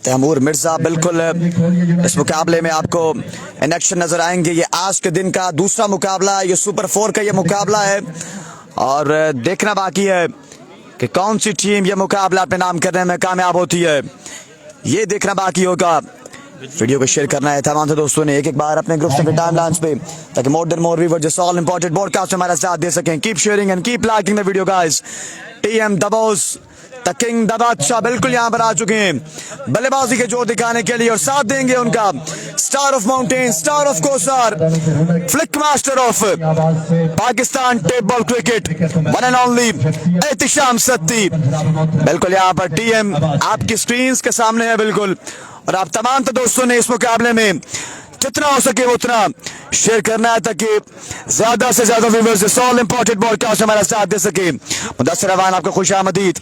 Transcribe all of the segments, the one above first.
तैमूर मिर्जा बिल्कुल इस मुकाबले में आपको इन एक्शन नजर आएंगे। ये आज के दिन का दूसरा मुकाबला है, ये सुपर 4 का ये मुकाबला है और देखना बाकी है कि कौन सी टीम ये मुकाबला अपने नाम करने में कामयाब होती है, ये देखना बाकी होगा। वीडियो को शेयर करना है तमाम दोस्तों ने एक बार अपने ग्रुप से टाइम लाइंस पे, ताकि more than more viewers just all important broadcast हमारा साथ दे सकें। Keep sharing and keep liking the video guys. TM the boss the king दबादशाह बिल्कुल यहाँ पर आ चुके हैं बल्लेबाजी के जोर दिखाने के लिए और साथ देंगे उनका star of mountain, star of Kohsar, flick master of Pakistan tape ball cricket, one and only Ehtisham Satti. बिल्कुल यहाँ पर टीएम आपकी स्क्रीन के सामने है बिल्कुल, और आप तमाम दोस्तों ने इस मुकाबले में जितना हो सके उतना शेयर करना है ताकि ज्यादा से ज्यादा व्यूअर्स ऑल इंपॉर्टेंट ब्रॉडकास्ट हमारा साथ दे सके। मुदस्सिर अवान आपको खुशामदीद।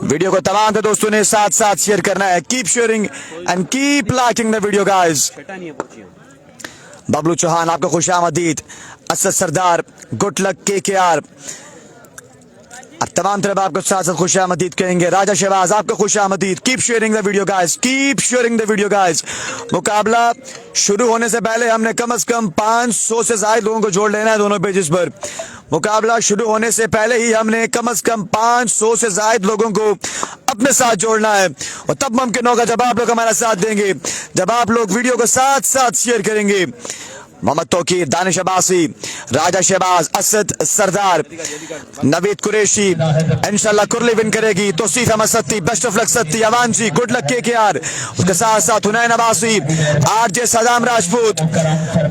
वीडियो को तमाम दोस्तों ने साथ साथ शेयर करना है। Keep sharing and keep liking the video guys. Bablu Chauhan आपको खुशामदीद। Asad Sardar, good luck KKR, अब तमाम तरफ आपको साथ साथ खुशामदीद कहेंगे। राजा शहबाज आपको खुशामदीद। Keep sharing the video guys, keep sharing the video guys. मुकाबला शुरू होने से पहले हमने कम से कम 500 से ज्यादा लोगों को जोड़ लेना है दोनों पेजेस पर। मुकाबला शुरू होने से पहले ही हमने कम से कम 500 से ज्यादा लोगों को अपने साथ जोड़ना है, और तब मुमकिन होगा जब आप लोग हमारा साथ देंगे, जब आप लोग वीडियो को साथ साथ शेयर करेंगे। मोहम्मद तौकीर, दानिश अब्बासी, राजा शहबाज, असद सरदार, नवीद कुरैशी, इंशाल्लाह कुरली विन करेगी। Tauseef Ahmed Satti, best of luck Satti, Awan ji good luck KKR, उसके साथ साथ हुनैन अब्बासी, आरजे सदाम राजपूत,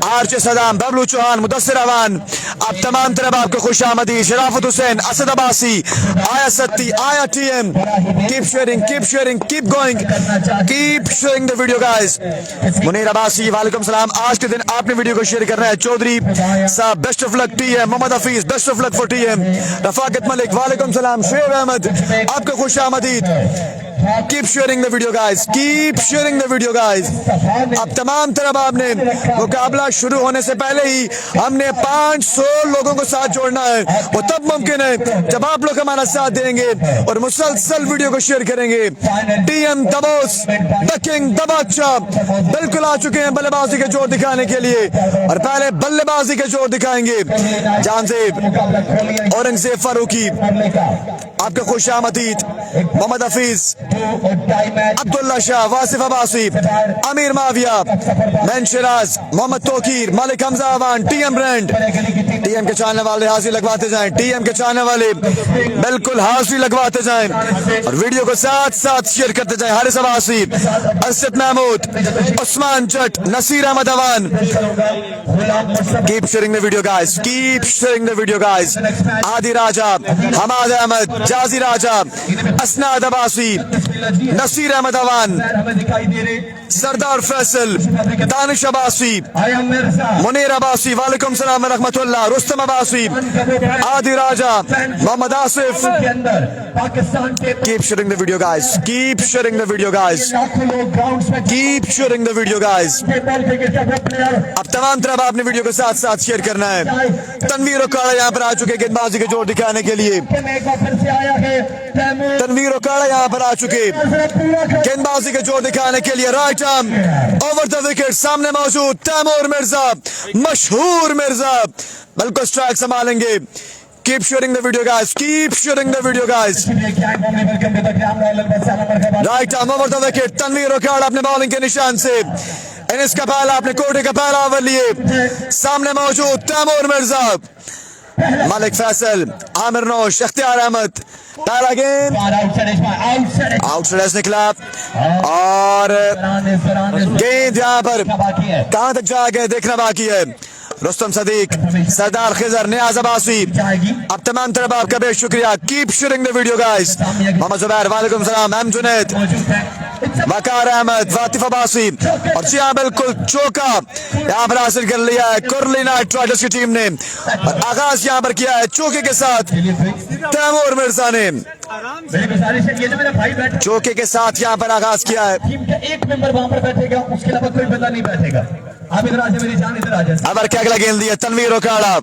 आरजे सदाम, बबलू चौहान, मुदस्सिर अवान, आप तमाम तरफ आपको खुशामदीद। शराफत हुसैन, असद अब्बासी, आया सत्ती, आया TM. Keep sharing, keep sharing, keep going, keep sharing the video guys. Munir Abbasi, वालेकुम सलाम। आज के दिन आपने वीडियो शेयर करना है। चौधरी साहब best of luck TM. Mohammad Hafeez best of luck for TM. Rafaqat Malik वालेकुम सलाम। शुएब अहमद आपको खुशामदीद। Keep sharing the video guys, keep sharing the video guys. अब तमाम तरफ आपने मुकाबला शुरू होने से पहले ही हमने 500 लोगों को साथ जोड़ना है, वो तब मुमकिन है जब आप लोग हमारा साथ देंगे और मुसलसल वीडियो को शेयर करेंगे। टीएम दबोस द किंग दबादशाह बिल्कुल आ चुके हैं बल्लेबाजी के जोर दिखाने के लिए, और पहले बल्लेबाजी के जोर दिखाएंगे। जानजेब, औरंगजेब फारूकी आपका खुशामदीद। मोहम्मद हफीज, अब्दुल्ला शाह, वासिफ अब्बासी, अमीर माविया, मैन Shiraz, Mohammad Tauqeer, Malik Hamza Awan, TM brand. TM के चाहने वाले हाजिर लगवाते जाएं, टीएम के चाहने वाले बिल्कुल हाजिर लगवाते जाएं और वीडियो को साथ साथ शेयर करते जाएं। Haris Abbasi, Asad Mahmood, Usman Jatt, Naseer Ahmed Awan. Keep sharing the video guys, keep sharing the video guys. Adi Raja, Hammad Ahmad, जाजी राजा, असनाद अब्बासी, नसीर अहमद अवान, सरदार फैसल, दानिश अब्बासी, मुनीर अब्बासी, वालेकुम सलाम रहमतुल्लाह, Rustam Abbasi, Adi Raja, Mohammad Asif. Keep sharing the video guys, keep sharing the video guys, keep sharing the video guys. अब तमाम तरफ आपने वीडियो को साथ साथ शेयर करना है। तनवीर ओकाड़ा यहाँ पर आ चुके गेंदबाजी के जोर दिखाने के लिए। तनवीर ओकाड़ा यहाँ पर आ चुके गेंदबाजी के जोर दिखाने के लिए। Right arm over the wicket, सामने मौजूद तैमूर मिर्जा, मशहूर मिर्जा बिल्कुल स्ट्राइक संभालेंगे। Keep sharing the video guys, keep sharing the video guys. Right arm over the wicket, Tanveer Okara अपने बॉलिंग के निशान से इनिस का पहला, अपने कोटे का पहला ओवर लिए। सामने मौजूद तैमूर मिर्जा, मलिक फैसल, आमिर नौश, इख्तियार अहमद। पहला गेंद आउटसाइड निकला और गेंद यहाँ पर कहां तक जा गए देखना बाकी है। रुस्तम सदीक, सरदार खिजर, नियाज अब्बासी, अब तमाम तरफ आपका बेहद शुक्रिया। Keep sharing the video guys. Mohammad Zubair, वालेकुम सलाम। एम जुनैद, वकार अहमद, वातिफ अब्बासी, और जी हाँ बिल्कुल चौका यहाँ पर हासिल कर लिया है कुरली नाइट राइडर्स की टीम ने, और आगाज यहाँ पर किया है चौके के साथ तैमूर मिर्जा ने। चौके के साथ यहाँ पर आगाज किया है। एक मेंबर वहां पर बैठेगा, उसके अलावा कोई बंदा नहीं बैठेगा। आप इधर आ जाए, मेरी जान इधर आ जाए। अब क्या अगला गेंद दिया तनवीर ओकाड़ा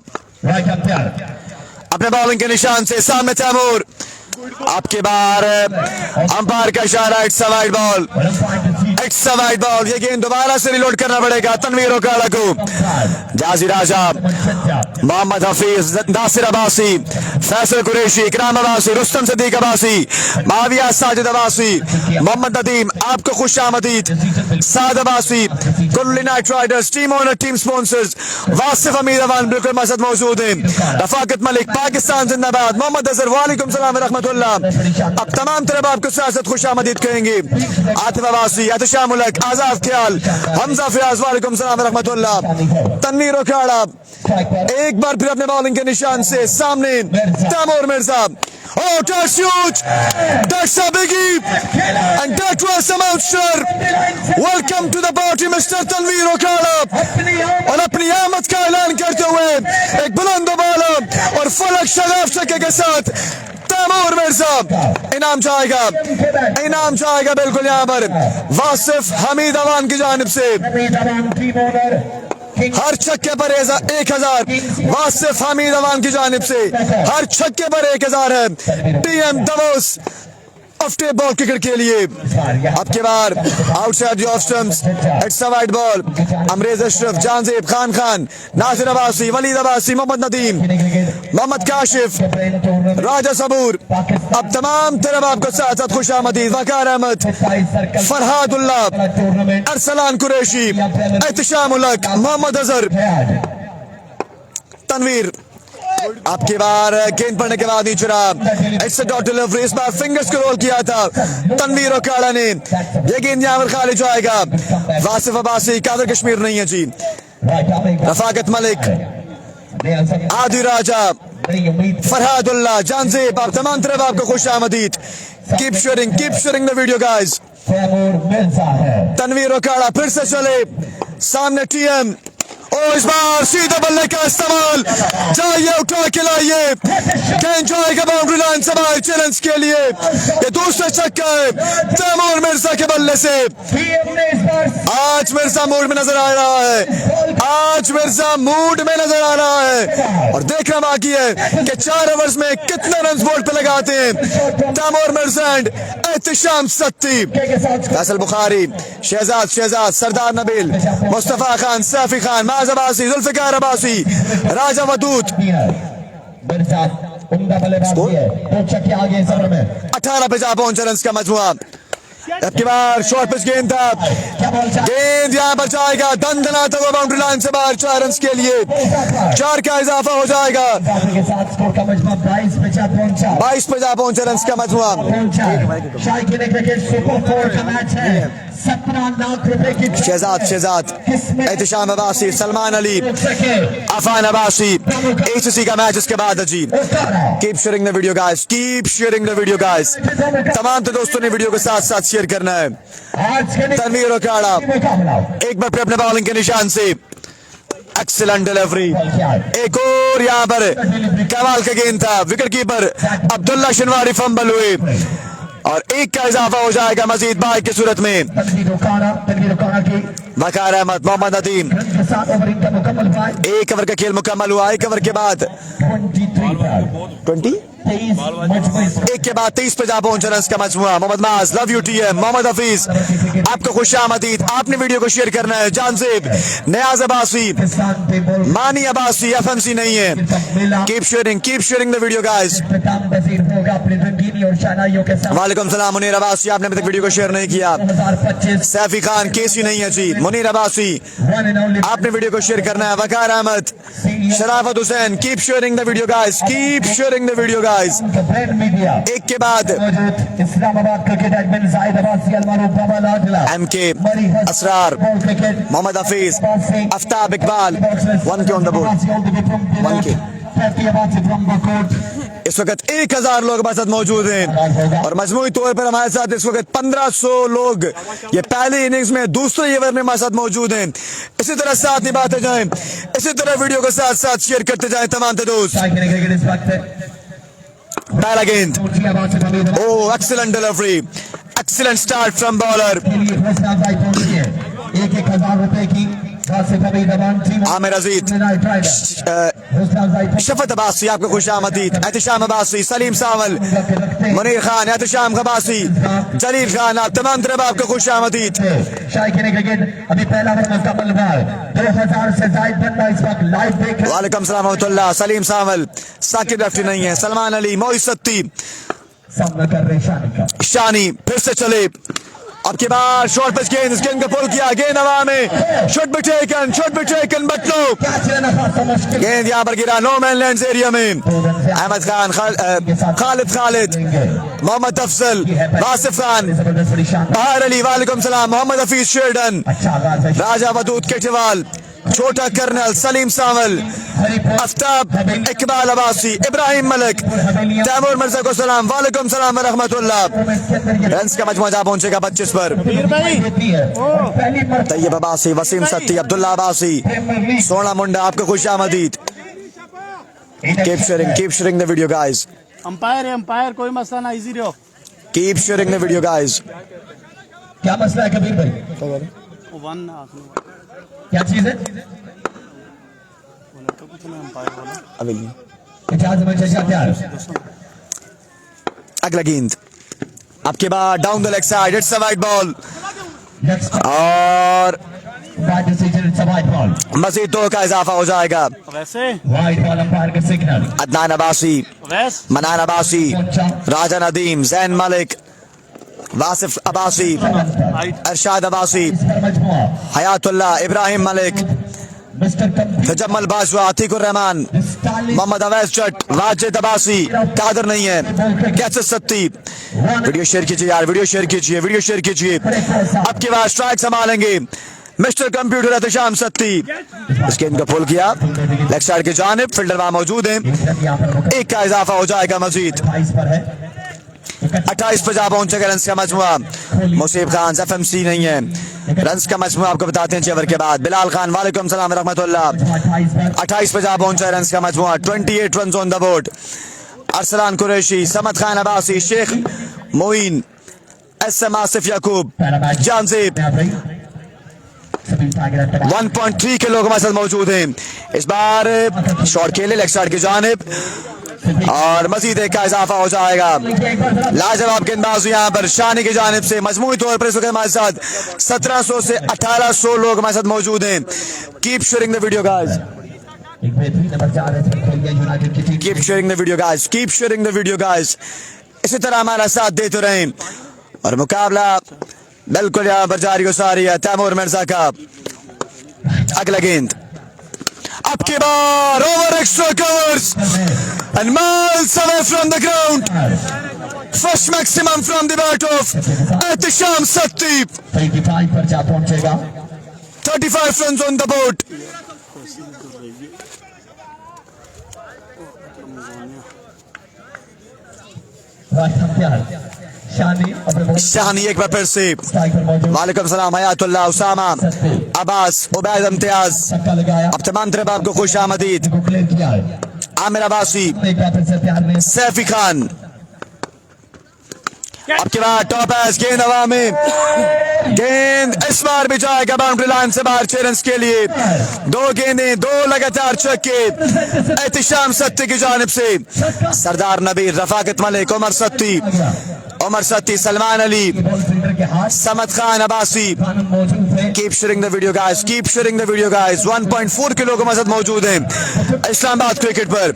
अपने बॉलिंग के निशान से। सामने तैमूर, आपके बार अंपायर का इशारा, it's a wide ball, it's a wide ball. ये गेंद दोबारा से रिलोड करना पड़ेगा तनवीर ओकाड़ा को। जाजी राजा, मोहम्मद हफीज, नासिर अब्बासी, फैसल कुरैशी, इकराम अब्बासी, रुस्तम सदीक अब्बासी, माविया साजिद अब्बासी, मोहम्मद नदीम, आपको खुश आमदीद, Saad Abbasi, Kulli night riders, team owner, team sponsors, Wasif Hameed Awan बिल्कुल मसद मौजूद हैं, रफाकत मलिक, पाकिस्तान जिंदाबाद, मोहम्मद अजहर, वालेकुम सलाम रहमतुल्लाह। अब तमाम तरफ आपको साथ खुश आमदीद कहेंगे। आतिफ अब्बासी, अतिशा मुलक, आजाद ख्याल, हमजा फयाज, वालेकुम सलाम रहमतुल्लाह। तनवीर ओकाड़ा एक बार फिर अपने बॉलिंग के निशान से सामने, Taimur Mirza. Oh, that's huge! That's a biggie! And that was a monster! Welcome to the party, Mr. Tanveer Okara. और अपनी आमद का ऐलान करते हुए एक बुलंद बाला और फलक शगाफ चक्के के साथ तैमूर मिर्जा, इनाम जाएगा, इनाम जाएगा बिल्कुल यहाँ पर वासिफ हमीद अवान की जानिब से। हर छक्के पर 1000 वासिफ हमीद अवान की जानिब से, हर छक्के पर 1000 है TM the boss of tape ball cricket के लिए। अब के बार outside the off stumps, it's a wide ball. Amrez Ashraf, Jahanzeb, Khan, Nasir Abbasi, Waleed Abbasi, Mohammad Nadeem, Mohammad Kashif, Raja Saboor. अब तमाम तरफ आपको साथ साथ खुश आमदीद। वकार अहमद, फरहादुल्लाह, अरसलान कुरैशी, एहतिशाम उलक, मोहम्मद अजहर, तनवीर। आपकी बार गेंद पड़ने के बाद नीचे रहा, इट्स अ डॉट डिलीवरी। इस बार फिंगर्स को रोल किया था तनवीर ओकाड़ा ने। ये गेंद यहाँ पर खाली जाएगा। वासिफ अब्बासी, कादर कश्मीर नहीं है जी, रफाकत मलिक, आदि राजा, फरहादुल्लाह, जानजेब। आप तमाम तरफ आपको खुश आमदीद। Keep sharing the video guys. Tanveer Okara फिर से चले सामने टीएम। और इस बार सीधा बल्ले का इस्तेमाल, जाइए उठा के लाइए, गेंद जाएगा बाउंड्री लाइन से बाहर चैलेंज के लिए। ये दूसरा छक्का है तैमूर मिर्जा के बल्ले से। आज मिर्जा मूड में नजर आ रहा है, आज मिर्जा मूड में नजर आ रहा है। और देखना बाकी है कि 4 ओवर्स में कितने रन बोर्ड पे लगाते हैं तैमूर मिर्जा एंड एहतिशाम सत्ती। फैसल बुखारी, शहजाद, सरदार नबील, मुस्तफा खान, सैफी खान, माज अब्बासी, जुल्फिकार अब्बासी, राजा वदूद। 18 पे जा पहुंचे रन का मजमुआ। अब की बार शॉर्ट पिच गेंद था, गेंद यहाँ पर जाएगा दंदनाता हुआ बाउंड्री लाइन से बाहर। 4 रन के लिए 4 का इजाफा हो जाएगा। 22 पे जा पहुंचे रन का मजमुआ। 17 लाख रुपए की शहजाद, एहतिशाम अब्बासी, सलमान अली, अफान अब्बासी। ACC का मैच इसके बाद जी। Keep sharing the video guys, keep sharing the video guys. तमाम तो दोस्तों ने वीडियो के साथ साथ शेयर करना है। तनवीर ओकाड़ा एक बार फिर अपने बॉलिंग के निशान से, एक्सीलेंट डिलीवरी। एक और यहाँ पर कमाल का गेंद था, विकेट कीपर अब्दुल्ला शनवारी फंबल हुए और 1 का इजाफा हो जाएगा मजीद बाई की सूरत में। वकार अहमद, मोहम्मद नदीम। 1 ओवर का खेल मुकम्मल हुआ। 1 ओवर के बाद 20 1 के बाद 23 पे जा पहुंचे रन का मजमुआ। Mohammad Maaz, love you TM, Mohammad Hafeez, आपको खुश आमदीद। आपने वीडियो को शेयर करना है। जानजेब, नियाज अब्बासी, मानी अब्बासी, FMC नहीं है। Keep sharing the video guys. वालेकुम सलाम मुनीर अब्बासी, आपने अभी तक वीडियो को शेयर नहीं किया। सैफी खान, केसी नहीं है जी, मुनीर अब्बासी, आपने वीडियो को शेयर करना है। Waqar Ahmed, Sharafat Hussain, keep sharing the video guys, keep sharing the video guys. 1 के बाद Islamabad cricket admin Zahid Abbasi, MK, Asrar, Mohammad Hafeez, Aftab Iqbal. 1 के ऑन द बोर्ड, 1 के। इस वक्त 1000 लोग हमारे साथ मौजूद हैं और मजमूई तौर पर हमारे साथ इस वक्त 1500 लोग ये पहली इनिंग्स में दूसरे ओवर में हमारे साथ मौजूद हैं। इसी तरह साथ निभाते जाएं, इसी तरह वीडियो को साथ साथ शेयर करते जाएं तमाम दोस्त। पहला गेंद, oh excellent delivery, excellent start from bowler. 1,000 रुपए की आमिर अजीज, शफत अब्बासी आपको खुश आमदीद, एहतिशाम अब्बासी, सलीम सावल, मुनीर खान, एहतिशाम अब्बासी, जलील खान, आप तमाम तरफ आपको खुश आमदीद। अभी पहला मुकम्मल हुआ है, 2000 से ज्यादा बंदा इस वक्त लाइव देख रहे हैं। वालेकुम सलाम रहमतुल्लाह, सलीम सावल, साकिब रेफरी नहीं है, सलमान अली, मोइस सत्ती, सामना कर रहे शानी का। शानी फिर से चले, अब के बाद शॉर्ट पिच गेंद, इस गेंद को पुल किया, गेंद हवा में, shot be taken but no, गेंद यहाँ पर गिरा नो मैन लैंड एरिया में। अहमद खान, खालिद, मोहम्मद अफजल, वासिफ खान, बहार अली, वालेकुम सलाम, मोहम्मद हफीज शेरडन, राजा वदूद केटवाल, छोटा कर्नल, सलीम सावल, आफ्ताब इकबाल अब्बासी, इब्राहिम मलिक, तैमूर मिर्जा को सलाम, वालेकुम सलाम व रहमतुल्लाह। रन्स का मजमूआ जा पहुंचेगा 25 पर। तैयब अब्बासी, वसीम सत्ती, अब्दुल्ला अब्बासी, सोना मुंडा, आपको खुश आमदीद। Keep sharing the video guys, umpire है अंपायर, कोई मसला ना, इजी रहो। Keep sharing the video guys. क्या मसला है कबीर भाई? वन क्या चीज है? तो कुछ नहीं, अंपायर बोला अभी नहीं। इजाजत में जजा क्या है? अगला गेंद आपके बाद down the leg side, it's a wide ball next और by decision, it's a wide ball. मजीद 2 का इजाफा हो जाएगा। वैसे वाइड बॉल अंपायर का सिग्नल। अदनान अब्बासी, वैस मनान अब्बासी, राजा नदीम, जैन मलिक, वासिफ अब्बासी, अरशाद अब्बासी, मजमुआ हयातुल्लाह, इब्राहिम मलिक, मिस्टर तजम्मल बाजवा, अतीकुर रहमान, मोहम्मद अवैस जट, वाजिद अब्बासी, कादर नहीं है, कैसे सत्ती। वीडियो शेयर कीजिए यार, वीडियो शेयर कीजिए। अब के बाद स्ट्राइक संभालेंगे मिस्टर कंप्यूटर एहतिशाम सत्ती। इस गेंद को पुल किया लेग साइड की जानिब, फील्डर वहां मौजूद है, 1 का इजाफा हो जाएगा मजीद। 28 पर जा पहुंचेगा रन्स का मजमुआ। मुसीब खान, एफएमसी नहीं है, रन्स का मजमुआ आपको बताते हैं 6 ओवर के बाद। बिलाल खान, वालेकुम सलाम रहमतुल्लाह, 28 पर जा पहुंचा है रन्स का मजमुआ, 28 run on the board. Arsalan Qureshi, Samad Khan Abbasi, Sheikh Moin, SM Asif Yaqoob, Jahanzeb, 1.3 के लोग हमारे साथ मौजूद हैं। इस बार शॉट खेले लेग साइड की जानिब और मजीद 1 का इजाफा हो जाएगा। लाजवाब गेंदबाजी यहाँ पर शानी की जानिब से। मजमूई तौर पर इस वक्त हमारे साथ 1700 से 1800 लोग हमारे साथ मौजूद हैं। Keep sharing the video guys, keep sharing the video guys. इसी तरह हमारा साथ देते रहें और मुकाबला बिल्कुल यहाँ पर जारी हो सारी है तैमूर मिर्जा का। अगला गेंद अब की बार over extra covers and miles away from the ground, first maximum from the bat of Ehtisham Satti. 35 पर जा पहुंचेगा। 35 runs on the board। शानी एक बार फिर से। वालेकुम सलाम, हयातुल्लाह, उसामा, अब्बास, उबैद इम्तियाज, अब तमाम तरफ आपको खुश आमदीद। आमिर अब्बासी, सैफी खान, अब के बाद टॉप एस, गेंद हवा में, गेंद इस बार भी जाएगा बाउंड्री लाइन से बाहर 6 रन के लिए। 2 गेंदें, 2 लगातार छक्के एहतिशाम सत्ती की जानिब से। Sardar Nabeer, Rafaqat Malik, Umar Satti, Salman Ali, Samad Khan Abbasi. Keep sharing the video guys, 1.4 के लोग हमारे साथ मौजूद हैं इस्लामाबाद क्रिकेट पर।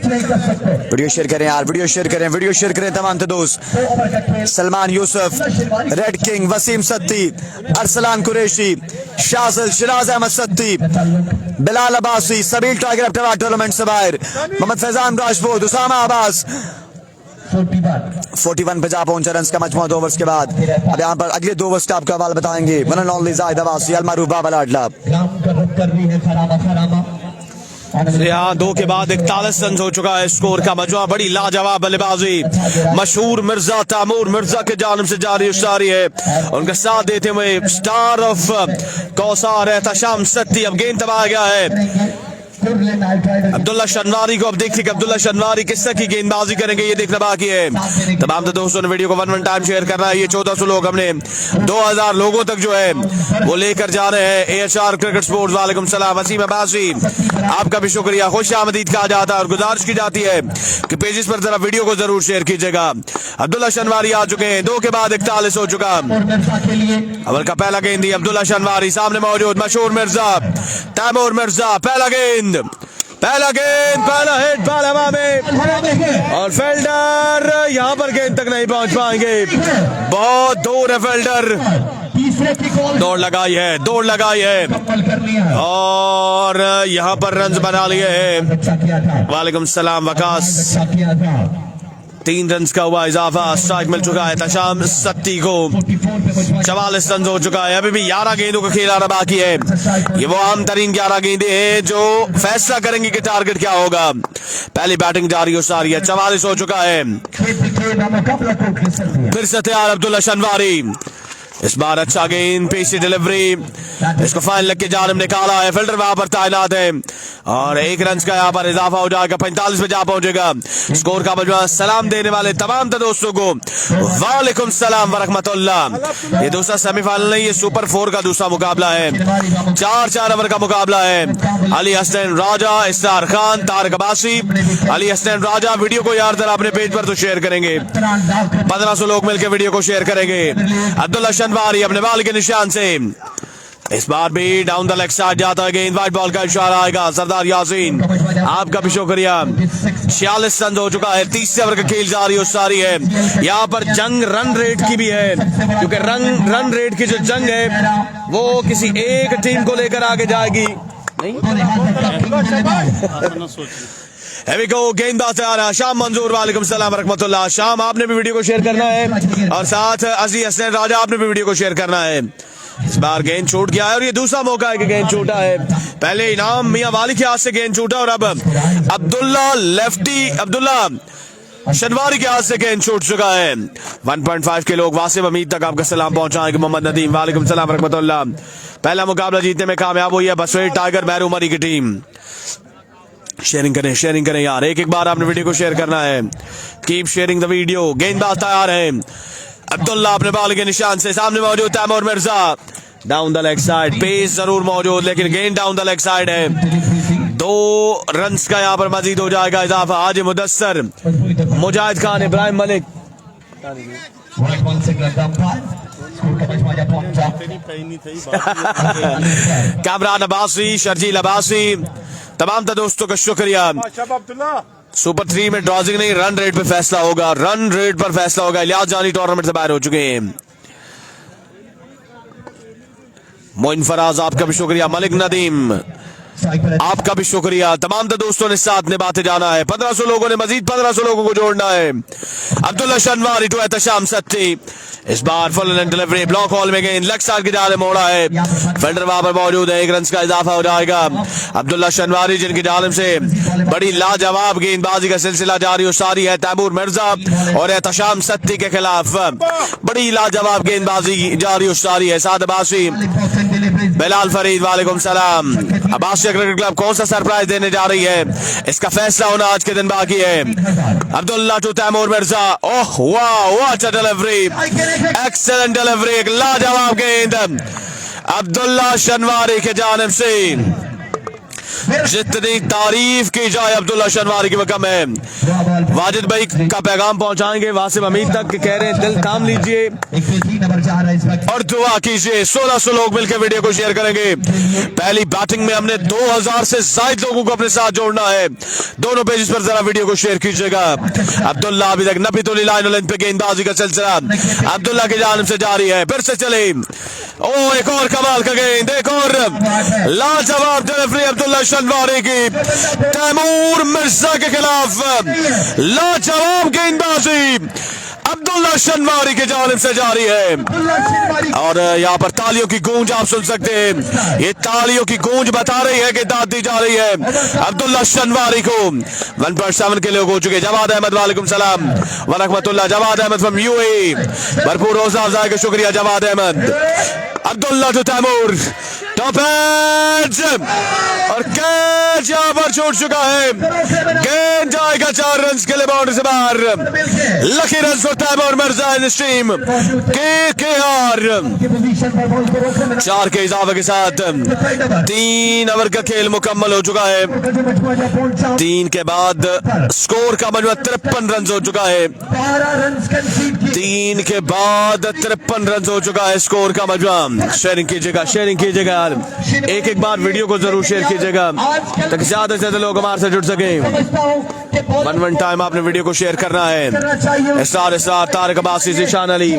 वीडियो शेयर करें यार, वीडियो शेयर करें तमाम दोस्त। Salman Yousuf, red king, Waseem Satti, Arsalan Qureshi, Shajil, Shiraz Ahmed Satti, Bilal Abbasi, Sabeel tiger tournament से बाहर, मोहम्मद फैजान राजपूत, उसामा अब्बास। 41 पे जा पहुंचा रन्स का मजमूआ 2 ओवर्स के बाद। अब यहाँ पर अगले 2 ओवर्स का आपका हवाला बताएंगे। One and only Zahid Abbasi, अलमारूफ बाबा लाडला। यहाँ 2 के बाद 41 रन हो चुका है स्कोर का मजमुआ। बड़ी लाजवाब बल्लेबाजी मशहूर मिर्जा तैमूर मिर्जा के जानिब से जारी है। उनका साथ देते हुए स्टार ऑफ कौसार एहतिशाम सत्ती। अब गेंद दबाया गया है, अब्दुल्ला शनवारी को अब देखिए कि अब्दुल्ला शनवारी किस तरह की गेंदबाजी करेंगे, ये देखना बाकी है। तमाम दोस्तों ने वीडियो को 1 टाइम शेयर करना है। ये 1400 लोग हमने 2000 लोगों तक जो है वो लेकर जा रहे हैं। AHR क्रिकेट स्पोर्ट्स, वालेकुम सलाम। वसीम अब्बासी, आपका भी शुक्रिया, खुश आमदीद कहा जाता है और गुजारिश की जाती है कि पेजेस पर जरा वीडियो को जरूर शेयर कीजिएगा। अब्दुल्ला शनवारी आ चुके हैं, 2 के बाद 41 हो चुका। अवल का पहला गेंद दिया अब्दुल्ला शनवारी, सामने मौजूद मशहूर मिर्जा, तैमूर मिर्जा। पहला गेंद, पहला हिट, पहला हवा में और फील्डर यहाँ पर गेंद तक नहीं पहुंच पाएंगे, बहुत दूर है फील्डर। दौड़ लगाई है और यहाँ पर रन बना लिए हैं। वालेकुम सलाम वकास, 3 रन का हुआ इजाफा। स्ट्राइक मिल चुका है तशाम सत्ती को, 44 रन हो चुका है। अभी भी 11 गेंदों का खेल आना बाकी है। ये वो आम तरीन 11 गेंदें हैं जो फैसला करेंगी कि टारगेट क्या होगा। पहली बैटिंग जारी हो सारी है, 44 हो चुका है। फिर से तैयार अब्दुल्ला शनवारी, इस बार अच्छा गेंद, पेशी डिलीवरी, इसको फाइन लग के जानब निकाला है। फील्डर वहां पर तैनात है और 1 रन का यहाँ पर इजाफा हो जाएगा, 45 पे जा पहुंचेगा। स्कोर का मजमूआ सलाम देने वाले तमाम दोस्तों को वालेकुम सलाम वरहमतुल्लाह। ये दूसरा सेमीफाइनल नहीं, ये सुपर 4 का दूसरा मुकाबला है। 4 ओवर का मुकाबला है। अली हसन राजा, इसरार खान, तारिक अब्बासी। अली हसन राजा, वीडियो को यार जरा अपने पेज पर तो शेयर करेंगे, 1500 लोग मिलकर वीडियो को शेयर करेंगे। अब्दुल्ला शनवारी अपने बाल के निशान से इस बार भी डाउन द लेग साइड जाता है गेंद, वाइट बॉल का इशारा आएगा। सरदार यासीन, आपका भी शुक्रिया। 46 रन हो चुका है, 30 ओवर का खेल जारी हो सारी है। यहाँ पर जंग रन रेट की भी है, क्योंकि रन रेट की जो जंग है वो किसी एक टीम को लेकर आगे जाएगी। गेंदबाज तैयार है शाम मंजूर, वालेकुम सलाम वरहमतुल्लाह। शाम, आपने भी वीडियो को शेयर करना है और साथ अली हसन राजा, आपने भी वीडियो को शेयर करना है। इस बार गेंद छूट गया है और ये दूसरा मौका है कि गेंद छूटा है। पहले इनाम मियां वाली के हाथ से गेंद छूटा और अब अब्दुल्ला शनवारी के हाथ से गेंद छूट चुका है। 1.5 के लोग वासिम अमीद तक आपका सलाम पहुंचाएंगे। मोहम्मद नदीम, वालेकुम सलाम वरहमतुल्लाह। पहला मुकाबला जीतने में कामयाब हुई है बसवेट टाइगर महरूमरी की टीम। शेयरिंग करें यार, एक बार आपने वीडियो को शेयर करना है। Keep sharing the video. गेंदबाज तैयार है अब्दुल्ला अपने बाल के निशान से, सामने मौजूद Taimur Mirza, down the leg side. Pace जरूर मौजूद लेकिन गेंद डाउन द लेग साइड है। 2 रन का यहाँ पर मजीद हो जाएगा इजाफा। आज मुदस्सर, मुजाहिद खान, इब्राहिम मलिक, कामरान अब्बासी, शर्जील अब्बासी, तमाम दोस्तों का शुक्रिया। सुपर 3 में ड्रॉजिंग नहीं, रन रेट पे फैसला होगा, रन रेट पर फैसला होगा। इलियास जानी टूर्नामेंट से बाहर हो चुके हैं। मोइन फराज, आपका भी शुक्रिया। मलिक नदीम, आपका भी शुक्रिया। तमाम दोस्तों ने साथ निभाते जाना है। 1500 लोगों ने मजीद 1500 लोगों को जोड़ना है। अब्दुल्ला शनवारी टू एहतशाम सत्ती, इस बार full and delivery, block hole में गेंद लेग साइड की जाले मोड़ा है। फील्डर वहां पर मौजूद है, 1 रन का इजाफा हो जाएगा। अब्दुल्ला शनवारी जिनकी जालिम से बड़ी लाजवाब गेंदबाजी का सिलसिला जारी हो सारी है। तैमूर मिर्जा और एहतशाम सत्ती के खिलाफ बड़ी लाजवाब गेंदबाजी जारी हो सारी है। साद अब्बासी, बिलाल फरीद, वालेकुम सलाम। अब्बासी क्रिकेट क्लब कौन सा सरप्राइज देने जा रही है, इसका फैसला होना आज के दिन बाकी है। अब्दुल्ला टू तैमूर मिर्जा, ओह वाह, what a delivery, excellent delivery, एक लाजवाब गेंद अब्दुल्ला शनवारी के जानिब से। जितनी तारीफ की जाए अब्दुल्ला शनवारी की वो कम है। वाजिद भाई का पैगाम पहुंचाएंगे वासिम अमीद तक कि कह रहे हैं दिल थाम लीजिए और दुआ कीजिए। 1600 लोग मिलकर वीडियो को शेयर करेंगे। पहली बैटिंग में हमने 2000 से ज्यादा लोगों को अपने साथ जोड़ना है। दोनों पेजेस पर जरा वीडियो को शेयर कीजिएगा। अब्दुल्ला अभी तक नबी तो लाइन लेंथ पे गेंदबाजी का सिलसिला अब्दुल्ला की जानिब से जारी है। फिर से चले, ओ एक और कमाल का गेंद, एक और लाजवाब डिलीवरी अब्दुल्ला शनवारी की तैमूर मिर्जा के खिलाफ। लाजवाब गेंदबाजी अब्दुल्ला शनवारी की जानिब से जारी है और यहाँ पर तालियों की गूंज आप सुन सकते हैं। ये तालियों की गूंज बता रही है कि दाद दी जा रही है अब्दुल्ला शनवारी को। 1.7 के लोग हो चुके। जवाद अहमद, वालेकुम सलाम वरहमतुल्लाह। जवाद अहमद फ्रॉम यूएई, भरपूर हौसला अफजाई का शुक्रिया Jawad Ahmed. Abdullah to Taimur, top edge और कैच यहां पर छूट चुका है। गेंद जाएगा 4 रन के लिए बाउंड्री से बाहर। Lucky run for Taimur Mirza in team KKR. 4 के इजाफे के साथ 3 ओवर का खेल मुकम्मल हो चुका है। 3 के बाद स्कोर का मजमूआ 53 रन हो चुका है। 3 के बाद 53 रन हो चुका है स्कोर का मजमूआ। शेयरिंग कीजिएगा एक बार वीडियो को जरूर शेयर कीजिएगा ताकि ज्यादा से ज्यादा लोग हमारे से जुड़ सके। वन टाइम आपने वीडियो को शेयर करना है। स्टार तारिक अब्बासी, ज़ीशान अली,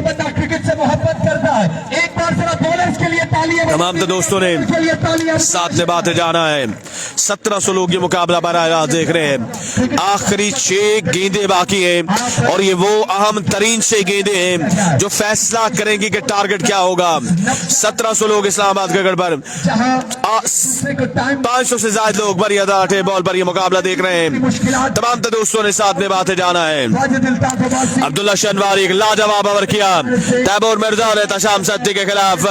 तमाम दोस्तों ने साथ में बातें जाना है। 1700 लोग ये मुकाबला बराह रास्त देख रहे हैं। आखिरी 6 गेंदें बाकी हैं और ये वो अहम तरीन 6 गेंदें हैं जो फैसला करेंगी कि टारगेट क्या होगा। 1700 लोग इस्लामाबाद के गढ़ पर, 500 से ज्यादा लोग बड़ी अदाटे बॉल पर ये मुकाबला देख रहे हैं। तमाम दोस्तों ने साथ में बातें जाना है। अब्दुल्ला शनवारी एक लाजवाब ओवर किया तैमूर मिर्जा ने तशाम सत्ती के खिलाफ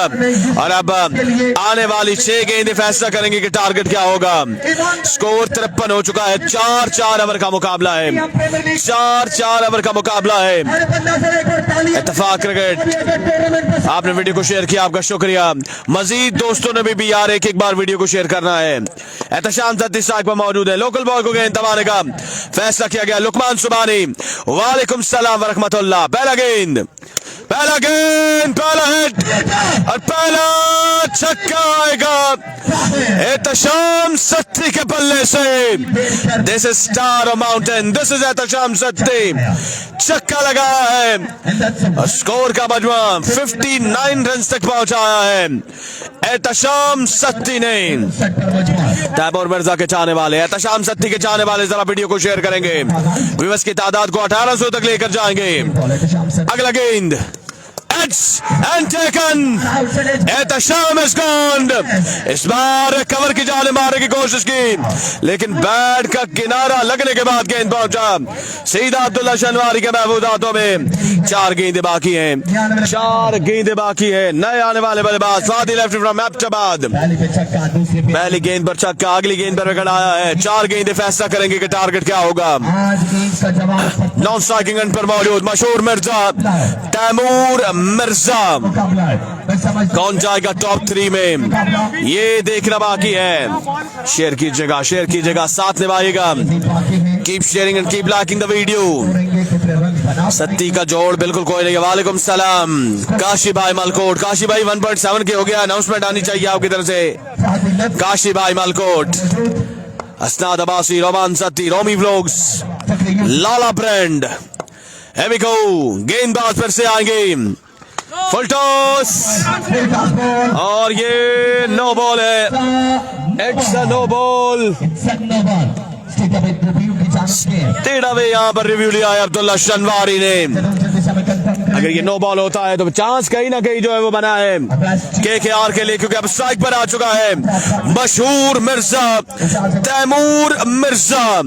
और अब आने वाली 6 गेंदें फैसला करेंगे कि टारगेट क्या होगा। स्कोर 53 हो चुका है। 4 ओवर का मुकाबला है। 4 ओवर का मुकाबला है। इत्तेफाक क्रिकेट आपने वीडियो को शेयर किया, आपका शुक्रिया। मजीद दोस्तों ने भी यार एक बार वीडियो को शेयर करना है। एहतशाम सत्ती स्ट्राइक पर मौजूद है। लोकल बॉल को गेंद दबाने का फैसला किया गया। लुकमान सुबानी, वालेकुम सलाम व रहमतुल्लाह। पहला हिट और पहला छक्का आएगा एहतशाम सत्ती के बल्ले से। This is star mountain, this is Ehtesham Satti. छक्का लगाया है और स्कोर का मजमूआ 59 रन तक पहुंचाया है एहतशाम सत्ती ने। तैमूर मिर्जा के चाहने वाले, एहतशाम सत्ती के चाहने वाले जरा वीडियो को शेयर करेंगे। व्यूअर्स की तादाद को 1800 तक लेकर जाएंगे। अगला गेंद and taken. Ehtesham is gone. इस बार कवर की जाने मारने की कोशिश की लेकिन बैट का किनारा लगने के बाद गेंद पहुंचा सीधा अब्दुल्ला शनवारी के महफूज हाथों में। 4 गेंदें बाकी हैं। 4 गेंदें बाकी हैं। नए आने वाले बल्लेबाज फादी लेफ्ट फ्रॉम एबटाबाद। पहली गेंद पर छक्का, अगली गेंद पर विकेट आया है। 4 गेंदें फैसला करेंगे कि टारगेट क्या होगा। नॉन स्ट्राइकिंग एंड पर मौजूद मशहूर मिर्जा तैमूर मिर्जा। कौन जाएगा टॉप 3 में ये देखना बाकी है। शेयर कीजिएगा साथ निभाइएगा। Keep sharing and keep liking the video. Satti का जोड़ बिल्कुल कोई नहीं है। वालेकुम सलाम काशी भाई मलकोट। काशी भाई 1.7 के हो गया। अनाउंसमेंट आनी चाहिए आपकी तरफ से। काशी भाई Malkot, Asnad Abbasi, Roman Satti, Romi vlogs, Lala brand. Here we go. गेंदबाज फिर से आएंगे। फुल टॉस और ये नो बॉल है। It's a no ball. Straight away यहाँ पर रिव्यू लिया है अब्दुल्ला शनवारी ने। अगर ये नो बॉल होता है तो चांस कहीं ना कहीं जो है वो बना है केकेआर के लिए, क्योंकि अब स्ट्राइक पर आ चुका है मशहूर मिर्जा तैमूर मिर्जा।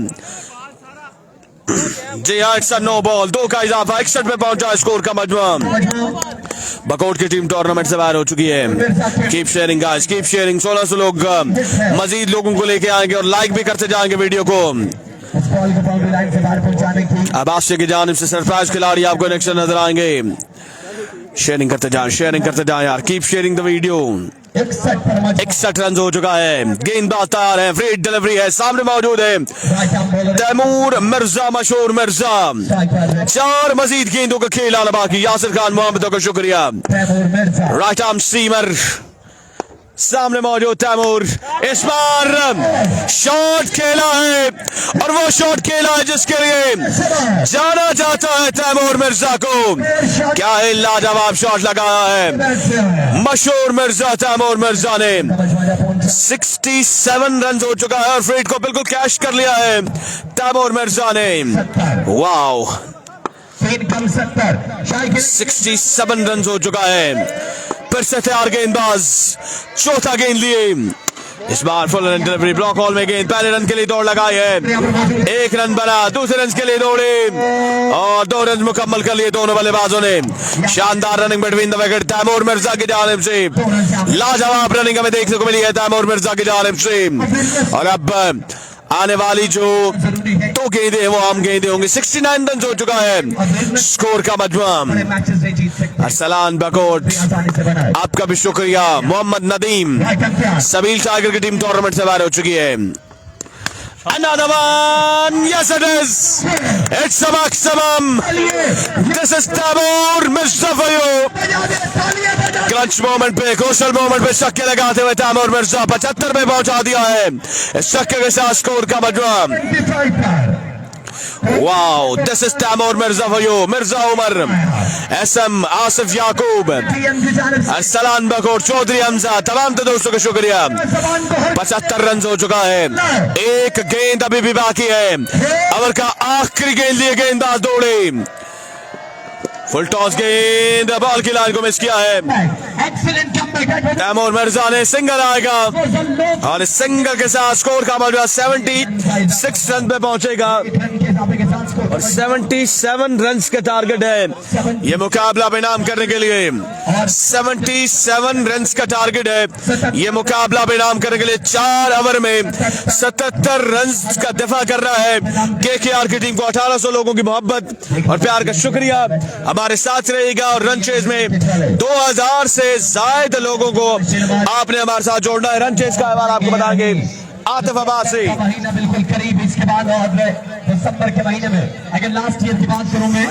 जी हाँ, इट्स अ नो बॉल। 2 का इजाफा 61 पे पहुंचा स्कोर का मजमूआ। बकोट की टीम टूर्नामेंट से बाहर हो चुकी है। Keep sharing guys, keep sharing. 1600 लोग मजीद लोगों को लेके आएंगे और लाइक भी करते जाएंगे वीडियो को। अब्बासी की जानिब से सरप्राइज खिलाड़ी आपको नेक्स्ट नजर आएंगे। शेयरिंग करते जाएं यार। Keep sharing the video. 61 run हो चुका है। गेंदबाज तैयार है। फ्री डिलीवरी है। सामने मौजूद है तैमूर मिर्जा, मशहूर मिर्जा। 4 मजीद गेंदों का खेल आना बाकी। यासिर खान मोहम्मद का शुक्रिया। राइट आर्म सीमर सामने मौजूद तैमूर। इस बार शॉट खेला है और वो शॉट खेला है जिसके लिए जाना जाता है तैमूर मिर्जा को। क्या है लाजवाब शॉट लगाया है मशहूर मिर्जा तैमूर मिर्जा ने। 67 रन हो चुका है और फ्रीड को बिल्कुल कैश कर लिया है तैमूर मिर्जा ने। वाओ, 67 रन हो चुका है। फिर से तैयार गेंदबाज, चौथा गेंद लिए इस बार full run delivery, block hole में गेंद, पहले रन के लिए दौड़ लगाई है, एक रन बना, दूसरे रन के लिए दौड़े और 2 रन मुकम्मल कर लिए दोनों बल्लेबाजों ने। शानदार running between the wicket Taimur Mirza की जानिब से, लाजवाब रनिंग हमें देखने को मिली है तैमूर मिर्जा की जानिब से। और अब आने वाली जो 2 गेंदें वो आम गेंदें होंगी। 69 रन हो चुका है स्कोर का मजमू। अरसलान बकोट आपका भी शुक्रिया। मोहम्मद नदीम, सबील टाइगर की टीम टूर्नामेंट से बाहर हो चुकी है। Another one, yes it is. It's a maximum. This is Taimur Mirza for you. Clutch moment पे, क्रूशियल मोमेंट पे छक्के लगाते हुए तैमूर मिर्जा 75 में पहुंचा दिया है। इस छक्के के साथ स्कोर का मजमू। Wow, this is Taimur Mirza for you. Mirza Umar, SM, Asif Yaqoob, Arsalan Bakot, Chaudhry Hamza, तमाम दोस्तों का शुक्रिया। 75 रन हो चुका है, एक गेंद अभी भी बाकी है। ओवर का आखिरी गेंद लिए गेंदबाज दौड़े, फुल टॉस गेंद बॉल की लाइन को मिस किया है। तैमूर मिर्जा ने सिंगल आएगा और इस सिंगल के साथ स्कोर का मौजूदा 76 रन पे पहुंचेगा और 77 रन का टारगेट है ये मुकाबला बेनाम करने के लिए। 77 रन का टारगेट है ये मुकाबला बेनाम करने के लिए। 4 ओवर में 77 रन का दफा कर रहा है केकेआर की टीम को। 1800 लोगों की मोहब्बत और प्यार का शुक्रिया, हमारे साथ रहेगा। और रन चेज में 2000 से ज्यादा लोगों को आपने हमारे साथ जोड़ना है। रन चेज का हवाला आपको बताएंगे आतिफ अब्बासी। महीना बिल्कुल करीब, इसके बाद और दिसंबर के महीने में अगर लास्ट ईयर की बात करूं मैं,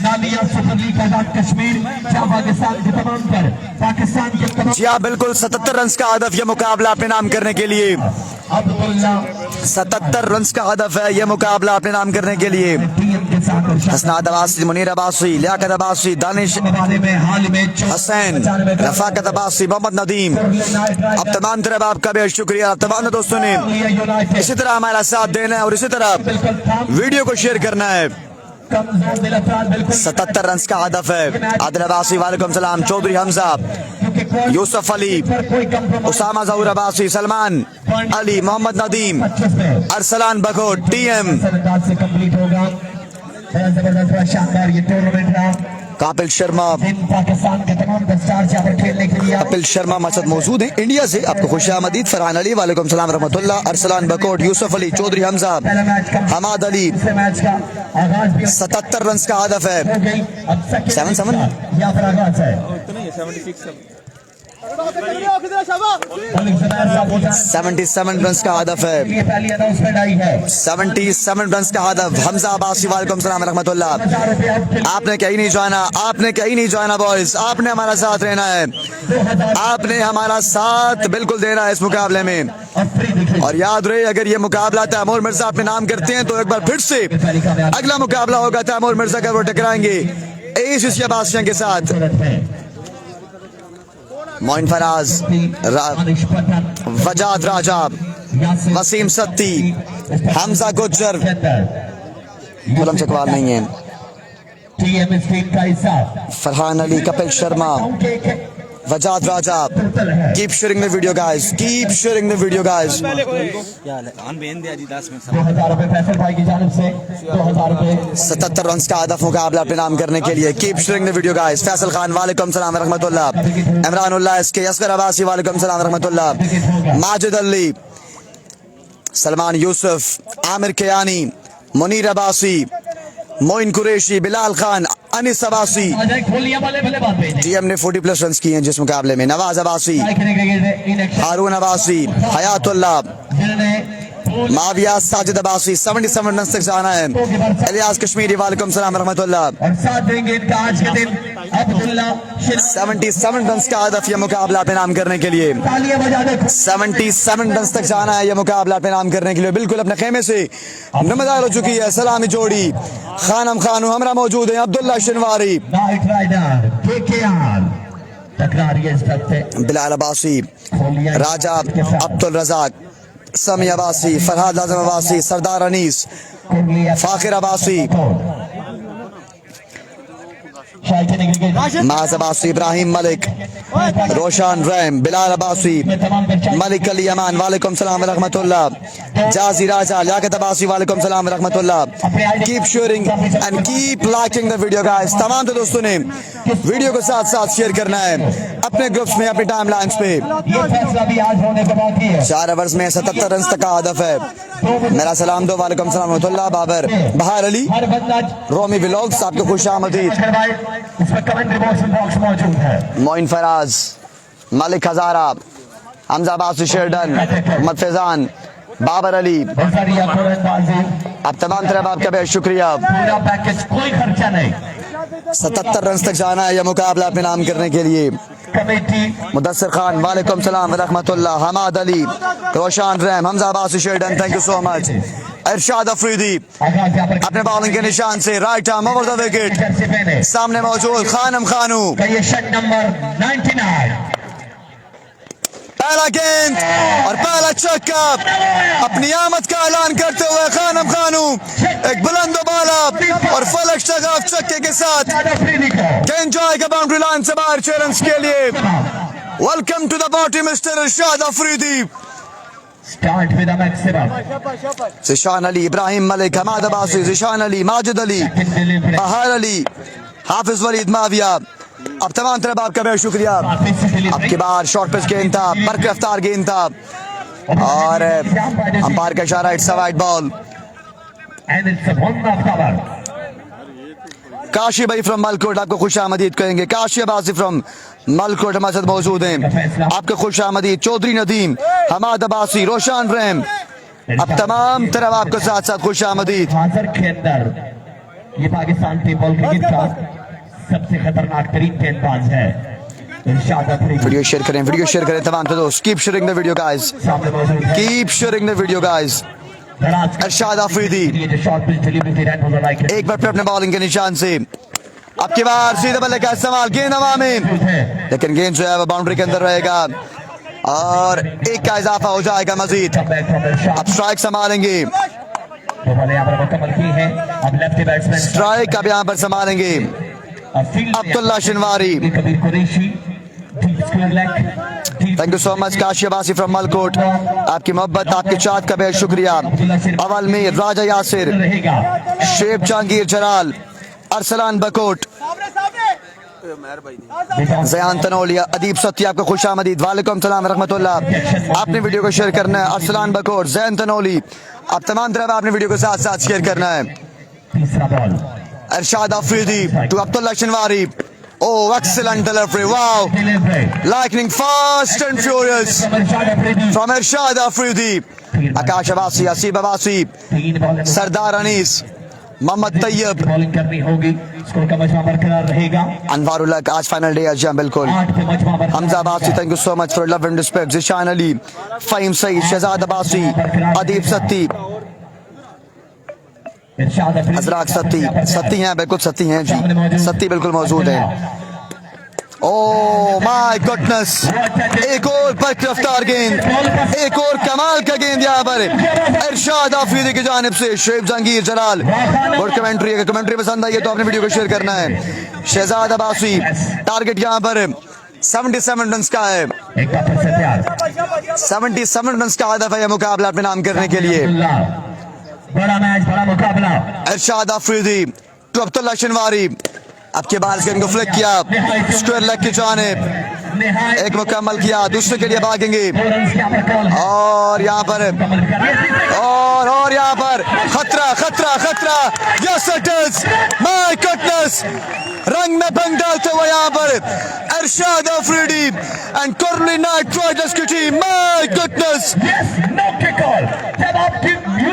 नालिया सुपर लीग आजाद कश्मीर पाकिस्तान के तमाम पर पाकिस्तान के तमाम। जी हाँ बिल्कुल, 77 रन का हदफ ये मुकाबला अपने नाम करने के लिए। 77 रन का हदफ है ये मुकाबला अपने नाम करने के लिए। हसनाद अब्बासी, मुनीर अब्बासी, लियाकत अब्बासी, दानिश हसैन, रफाकत अब्बासी, मोहम्मद नदीम, अब तमाम तरह आपका भी शुक्रिया। तमाम दोस्तों ने इसी तरह हमारा साथ देना है और इसी तरह वीडियो को शेयर करना है। 77 रन का हदफ है। आदिल अब्बासी, वालेकुम सलाम। चौधरी हमजा, यूसुफ अली, उसामा जहूर अब्बासी, सलमान अली, मोहम्मद नदीम, अरसलान बकोट, टीएम, शानदार ये टूर्नामेंट रहा। कपिल शर्मा, पाकिस्तान के तमाम दस्तार यहाँ पर खेलने के लिए कपिल शर्मा मसद मौजूद है इंडिया से। आपको खुशामदीद। फरहान अली, वालेकुम सलाम रहमतुल्लाह। अरसलान बकोट, यूसुफ अली, चौधरी हमजा, हमाद अली। मैच का आगाज भी 77 रन का हदफ है। 77 यहाँ पर आगाज है। 77 रन का हदफ है। ये पहली अनाउंसमेंट आई है। 77 रन का हदफ। हमजा अब्बासी, वालेकुम सलाम रहमतुल्लाह। आपने कहीं नहीं जाना, आपने कहीं नहीं जाना बॉयज, आपने हमारा साथ रहना है, आपने हमारा साथ बिल्कुल देना है इस मुकाबले में। और याद रहे, अगर ये मुकाबला तैमूर मिर्जा अपने नाम करते हैं तो एक बार फिर से अगला मुकाबला होगा तैमूर मिर्जा का, वो टकराएंगे एसिस अब्बासियां के साथ। मोइन फराज, वजाद राजा, वसीम सत्ती, हमजा गुज्जर, गुलाम चकवाल नहीं है, Farhan Ali, Kapil Sharma, Wajad Raja. Keep sharing the video guys, keep sharing the video guys. 2000 रुपए फैसल भाई की जानिब से 2000 रुपए। 77 रन का हदफ मुकाबला अपने नाम करने के लिए। Keep sharing the video guys. Faisal Khan, वालेकुम सलाम रहमतुल्लाह। इमरान उल्लाह एसके, असगर अब्बासी, वालेकुम सलाम रहमतुल्लाह। माजिद अली, सलमान यूसुफ, आमिर कियानी, मुनीर अब्बासी, मोइन कुरैशी, बिलाल खान, अनिस अब्बासी। टीएम ने 40+ रन किए हैं जिस मुकाबले में। नवाज अब्बासी, हारून अब्बासी, हयातुल्लाह, माविया साजिद अब्बासी। 77 रन तक जाना है। इलियास कश्मीरी, वालेकुम सलाम रहमतुल्लाह। 77 रन का हदफ ये मुकाबला पे नाम करने के लिए। 77 रन तक जाना है ये मुकाबला पे नाम करने के लिए। बिल्कुल अपने खेमे से नमदार हो चुकी है सलामी जोड़ी। खानम खानू हमरा मौजूद है, अब्दुल्ला शनवारी, बिलाल अब्बासी, राजा अब्दुल रजाक, समी अब्बासी, फरहाद आजम अब्बासी, सरदार अनीस, फाखिर अब्बासी, शाही के निकल गए माज अब्बासी, इब्राहिम मलिक, रोशन रैम, बिलाल अब्बासी, मलिक अली अमान, वालेकुम सलाम व रहमतुल्लाह, जाजी राजा, लियाकत अब्बासी, वालेकुम सलाम व रहमतुल्लाह। Keep sharing and keep liking the video guys. तमाम दोस्तों ने वीडियो को साथ साथ शेयर करना है अपने ग्रुप्स में, अपनी टाइमलाइंस पे। ये फैसला भी आज होने को बाकी है। 4 ओवर्स में 77 रन तक का हदफ है। मेरा सलाम दो, वालेकुम सलाम रहमतुल्लाह। बाबर, बहार अली, हर बंदा रोमी व्लॉग्स, आपको खुशामदीद। इसमें कमेंट्री बॉक्स मौजूद है। मोइन फराज, मलिक हजारा, हमजा अब्बासी, शेरडन, मोहम्मद फैजान, बाबर अली, बंसारिया कोरंदाजी, आप तमाम तरफ आपका बेहद शुक्रिया। पूरा पैकेज, कोई खर्चा नहीं। 77 रन तक जाना है यह मुकाबला अपने नाम करने के लिए। कमेटी मुदस्सिर खान, वालेकुम सलाम व रहमतुल्लाह। हमाद अली, रोशान रैम, हमजा अब्बासी, शेरडन, thank you so much. Irshad Afridi आगाज यहाँ पर अपने बॉलिंग के निशान से right arm over the wicket, इधर से पहले सामने मौजूद खानम खानू। का ये शट नंबर 99। पहला गेंद और पहला छक्का, अपनी आमद का ऐलान करते हुए खानम खानू एक बुलंद बाला और फलक शगाफ छक्के के साथ अफरीदी को गेंद जाएगा बाउंड्री लाइन से बाहर 6 रन के लिए। Welcome to the party mister Irshad Afridi. Start with a maximum. Zeeshan Ali, Ibrahim Malik, Hammad Abbasi, Zeeshan Ali, Majid Ali, Bahar Ali, हाफिज वलीद माविया, अब तमाम तरफ आपका बेहद शुक्रिया। आपके बार शॉर्ट पिच गेंद था, बरक रफ्तार गेंद था और अंपायर का इशारा, it's a wide ball. And it's a one of cover. Kashi भाई फ्रॉम मलकोट आपको खुश आमदीद कहेंगे। काशी अब्बासी फ्रॉम मलकोट हमारे साथ मौजूद हैं, आपको खुश आमदीद। चौधरी नदीम, हमाद अब्बासी, रोशान रैम, अब तमाम तरफ आपको साथ साथ खुश आमदीद। हाजिर के अंदर ये पाकिस्तान टेबल क्रिकेट का सबसे खतरनाक तरीन गेंदबाज है इरशाद अफरीदी। वीडियो शेयर करें, वीडियो शेयर करें तमाम दोस्त। Keep sharing the video guys, सामने मौजूद है keep sharing the video guys. Irshad Afridi ये जो शॉर्ट पिच डिलीवरी थी रन नजर आई एक बार फिर अपने बॉलिंग के निशान से, आपकी बार सीधे बल्ले का इस्तेमाल, गेंद हवा में, लेकिन गेंद जो है वो बाउंड्री के अंदर रहेगा और एक का इजाफा हो जाएगा मजीद। अब स्ट्राइक संभालेंगे, तो भले यहाँ पर मुकम्मल की है। अब लेफ्ट बैट्समैन स्ट्राइक अब यहाँ पर संभालेंगे Abdullah Shinwari. Kabir Qureshi, deep square leg, thank you so much Kashi Abbasi from Malkot, आपकी मोहब्बत, आपकी चाहत का बेहद शुक्रिया। अवल मीर, राजा यासिर, रहेगा शेब जहांगीर जलाल, अरसलान बकोट, जयान तनोलिया, अदीब सत्ती, आपको खुश आमदीद। वालेकुम सलाम रहमतुल्लाह। आपने वीडियो को शेयर करना है। अरसलान बकोट, जैन तनोली, आप तमाम तरफ आपने वीडियो को साथ साथ शेयर करना है। तीसरा ball Irshad Afridi to Abdullah Shinwari, oh excellent delivery, wow, lightning fast and furious from Irshad Afridi. Akash Abbasi, Aseeb Abbasi, तीन बॉल सरदार अनीस, मोहम्मद तैयब, बॉलिंग करनी होगी। स्कोर का मजमा बरकरार रहेगा। अनवारुल्लाह का आज फाइनल डे है बिल्कुल। 8 पे मजमा बरकरार Hamza Abbasi, thank you so much for love and respect. Zeeshan Ali, Faheem Saeed, Shahzad Abbasi, Adeeb Satti, Irshad Afridi Azraq Satti, Satti हैं बिल्कुल, सत्ती हैं जी, सत्ती बिल्कुल मौजूद है। ओह माय गुडनेस, एक और बरक रफ्तार गेंद, एक और कमाल का गेंद यहाँ पर इरशाद अफरीदी की जानिब से। शेब जहांगीर जलाल, और कमेंट्री, अगर कमेंट्री पसंद आई है तो आपने वीडियो को शेयर करना है। शहजाद अब्बासी, टारगेट यहाँ पर 77 रन का है, एक का फिर से तैयार। 77 रन का हदफ है यह मुकाबला अपने नाम करने के लिए। बड़ा मैच, बड़ा मुकाबला। इरशाद अफरीदी टू अब्दुल्ला शिनवारी, आपके बाल गेंद को फ्लिक किया स्क्वायर लेग की जानिब, एक मुकम्मल किया, दूसरे के लिए भागेंगे और यहाँ पर और यहाँ पर खतरा खतरा खतरा, yes it is, my goodness, रंग में भंग डालते हुए यहाँ पर इरशाद Afridi and Kurli night Riders की टीम, माय गुडनेस,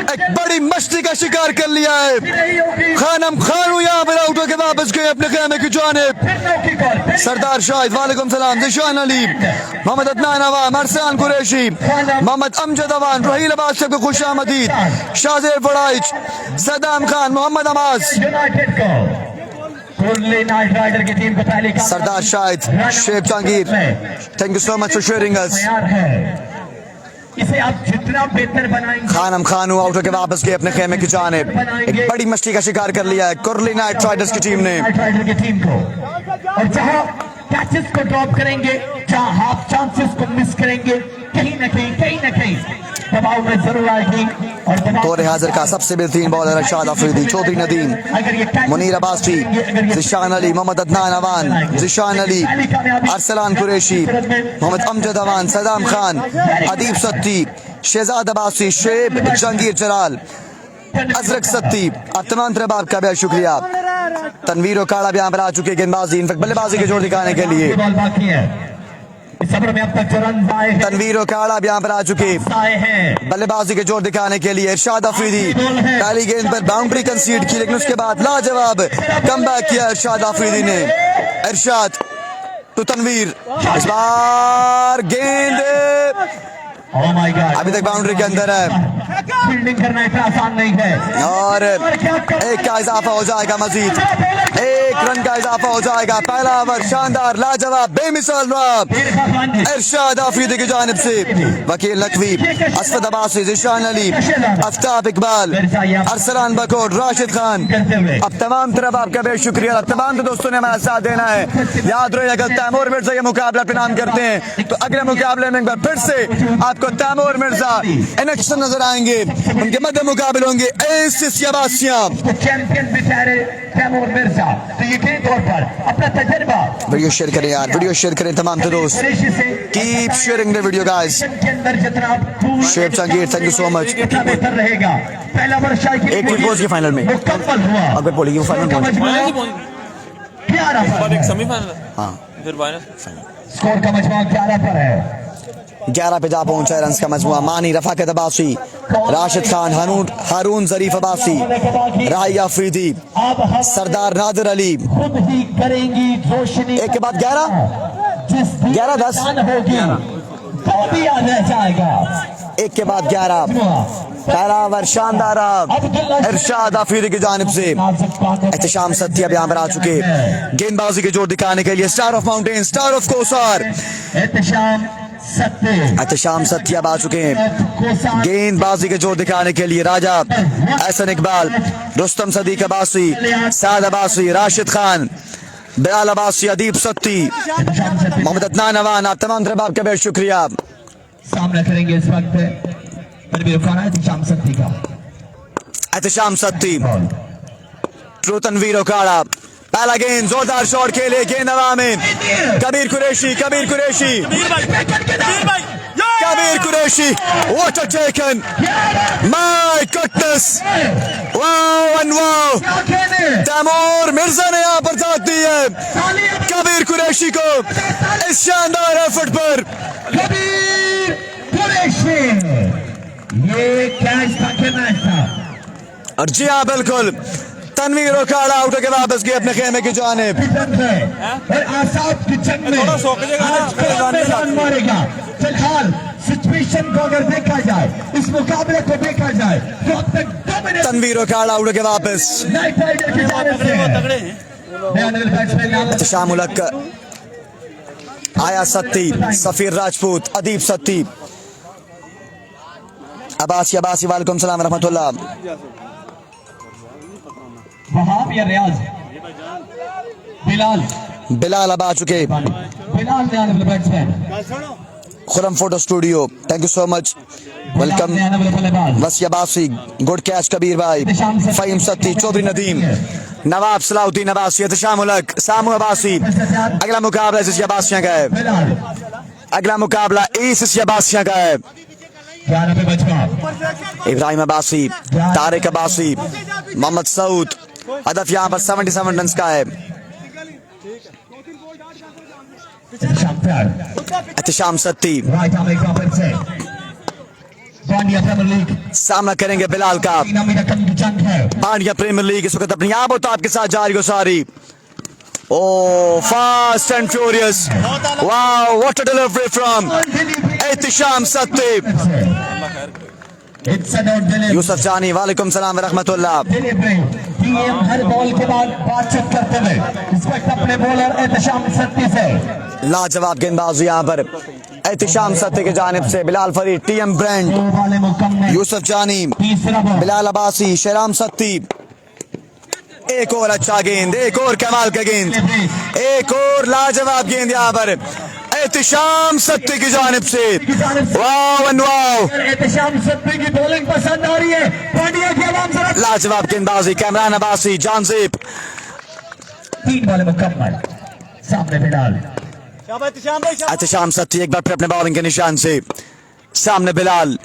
एक बड़ी मस्ती का शिकार कर लिया है। खानम खानू यहाँ पर आउट होकर वापस गए अपने खेमे की जानिब। सरदार शाहिद, वालेकुम सलाम, जिशान अली, मोहम्मद अदनान अवाम, अरसान कुरैशी, मोहम्मद अमजद अवान, रहील अब्बास, सबको खुश आमदीद। शाहजेर फड़ाइच, Saddam Khan, Mohammad Amaz, Sardar Shahid, Sheikh Jahangir, thank you so much for sharing us. इसे आप जितना बेहतर बनाएंगे, खानम खानू आउट होकर वापस गए अपने खेमे की जानिब। एक बड़ी मछली का शिकार कर लिया है कुर्ली नाइट राइडर्स की टीम ने। नाइट राइडर की टीम को, और जहां कैचेस को ड्रॉप करेंगे, जहां हाफ चांसेस को मिस करेंगे, कहीं ना कहीं दबाव में जरूर आएगी। और दौरे हाजिर का सबसे बेहतरीन बॉलर रशाद अफरीदी, चौधरी नदीम, मुनीर अब्बासी, जिशान अली, मोहम्मद अदनान अवान, जिशान अली, अरसलान कुरैशी, मोहम्मद अमजद अवान, सदाम खान, अदीब सत्ती, शहजाद अब्बासी, शेब जहांगीर जलाल, अजरक सत्ती। आप तमाम तरह आपका बेहद शुक्रिया। तनवीर ओकाड़ा भी यहाँ पर आ चुके हैं गेंदबाजी इनफेक्ट बल्लेबाजी के जोर दिखाने के लिए। बॉल बाकी है इस सफर में, अब तक जो रन आए हैं, तनवीर ओकाड़ा भी यहाँ पर आ चुके आए हैं। बल्लेबाजी के जोर दिखाने के लिए। इरशाद अफरीदी पहली गेंद पर बाउंड्री कंसीड की, लेकिन उसके बाद लाजवाब कमबैक किया इरशाद अफरीदी ने। इरशाद तो तनवीर, इस बार गेंद Oh my God! अभी तक बाउंड्री के अंदर है फील्डिंग करना इतना आसान नहीं है। और एक का इजाफा हो जाएगा, मजीद एक रन का इजाफा हो जाएगा। पहला ओवर शानदार लाजवाब बेमिसाल रहा इरशाद अफरीदी की जानिब से। वकील नकवी, असफद अब्बासी, जिशान अली, आफ्ताब इकबाल, अरसलान बकोर, राशिद खान। अब तमाम तरफ आपका बेहद शुक्रिया। तमाम दोस्तों ने हमारा साथ देना है। याद रहे अगर तैमूर मिर्जा ये मुकाबला पे नाम करते हैं तो अगले मुकाबले में एक बार फिर से आपको तैमूर मिर्जा इन एक्शन नजर आएंगे। उनके मध्य मुकाबले होंगे चैंपियन बेचारे तैमूर मिर्जा। तो यकीनी तौर पर अपना तजर्बा वीडियो शेयर करें यार, वीडियो शेयर करें तमाम दोस्त। Keep sharing the video guys. के अंदर जितना शेब Jahangir, thank you so much. इतना बेहतर रहेगा। पहला ओवर शायद एक विकेट पहुंच गया फाइनल में। मुकम्मल हुआ। अगर बोलिए वो फाइनल पहुंच 11 सेमीफाइनल, हाँ फिर फाइनल। स्कोर का मजमुआ 11 पर है। 11 पे जा पहुंचा है रन का मजमुआ। मानी, रफाकत अब्बासी, राशिद खान, हारून जरीफ अब्बासी, राही अफरीदी, सरदार नादिर अली। खुद ही करेंगी रोशनी। एक के बाद 11 11-10 होगी तो भी याद रह जाएगा। एक के बाद 11। पहला ओवर शानदार इरशाद अफरीदी की जानिब से। एहतशाम सत्या भी यहाँ पर आ चुके गेंदबाजी के जोर दिखाने के लिए। Star of mountain, star of Kohsar, Ehtesham Satti आ चुके हैं गेंदबाजी के जोर दिखाने के लिए। राजा, एहसन इकबाल, रुस्तम सदीक अब्बासी, साद अब्बासी, राशिद खान, बिलाल अब्बासी, अदीब सत्ती, मोहम्मद अदनान अवान। आप तमाम तरफ आपका बेहद शुक्रिया। सामना करेंगे इस वक्त एहतशाम सत्ती का। एहतशाम सत्ती, ट्रू तनवीर ओकाड़ा। पहला गेंद जोरदार शॉट के लिए, गेंद हवा में। Kabir Qureshi, Kabir Qureshi, Kabir Qureshi, what a taken, my goodness, wow and wow. Taimur Mirza ने यहाँ पर साथ दी है कबीर कुरैशी को इस शानदार एफर्ट पर। कबीर कुरैशी, ये कैच का कहना था। और जी हाँ बिल्कुल, तनवीर ओकाड़ा आउट होकर वापस गए अपने खेमे की जानिब। और आसाद की जंग में आज मारेगा। फिलहाल सिचुएशन को अगर देखा जाए, इस मुकाबले को देखा जाए तो अब तक डोमिनेट तनवीर ओकाड़ा आउट होकर वापस। नाइट राइडर की जानिब से एहतशाम उलक, आया सत्ती, सफीर राजपूत, अदीब सत्ती, अब्बासी अब्बासी, वालेकुम सलाम रहमतुल्लाह। वहाब या रियाज, बिलाल, बिलाल अब आ चुके। बिलाल ने batsman, Khurram photo studio, thank you so much, welcome. वसी अब्बासी, गुड कैच कबीर भाई, फहीम सत्ती, चौधरी नदीम, नवाब सलाउद्दीन अब्बासी, एहतशाम उलक, सामू अब्बासी। अगला मुकाबला इस अब्बासियां का है। अगला मुकाबला इस अब्बासियां का है। इब्राहिम अब्बासी, तारिक अब्बासी, मोहम्मद सऊद। हदफ यहाँ पर 77 रन का है। एहतशाम सत्ती सामना करेंगे बिलाल का। बांडिया प्रीमियर लीग इस वक्त अपनी आप होता आपके साथ जारी सारी। Oh fast and furious, wow what a delivery from Ehtesham Satti. Yousuf Jani, वालेकुम सलाम रहमतुल्लाह। हर बॉल के बाद बातचीत करते हुए इस वक्त अपने बॉलर एहतशाम सत्ती से। लाजवाब गेंदबाजी यहाँ पर एहतिशाम सत्ती की जानिब से बिलाल फरीद, टीएम ब्रांड, 2 बॉलें मुकम्मल। यूसुफ जानी, तीसरा बॉल बिलाल अब्बासी, शेराम सत्ती। एक और अच्छा गेंद, एक और कमाल का गेंद, एक और लाजवाब गेंद यहाँ पर एहतिशाम सत्ती की जानिब से। वाह एंड वाह, एहतिशाम सत्ती की बॉलिंग पसंद आ रही है। पांड्या की आवाम जरा। लाजवाब गेंदबाजी कैमरान अब्बासी, जानजेब। 3 बॉलें मुकम्मल। सामने बिलाल। एहतिशाम सत्ती एक बार फिर अपने बॉलिंग के निशान से। सामने बिलाल,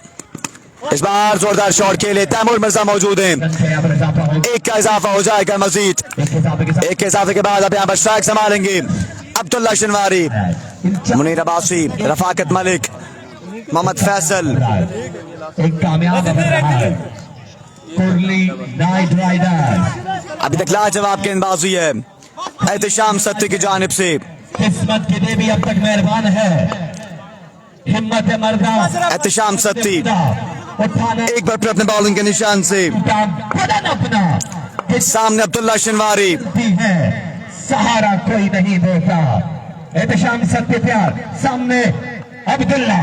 इस बार जोरदार शॉट के लिए तैमूर मिर्जा मौजूद हैं। यहाँ पर इजाफा हो गया। एक का इजाफा हो जाएगा मजीद। एक इजाफे के साथ एक के इजाफे के बाद अब यहाँ पर स्ट्राइक संभालेंगे अब्दुल्ला शनवारी, मुनीर अब्बासी, रफाकत मलिक, मोहम्मद फैसल। एक कामयाब बन रहा है कुरली नाइट राइडर। अभी तक लाजवाब गेंदबाजी है एहतिशाम सत्ती की जानिब से। किस्मत की देवी अब तक मेहरबान है। हिम्मत मर्दा एहतिशाम सत्ती उठाने एक बार फिर अपने बॉलिंग के निशान से। का बदन अपना सामने अब्दुल्ला शनवारी, किस्मती है, सहारा कोई नहीं देता। एहतिशाम सत्ती प्यार सामने अब्दुल्ला।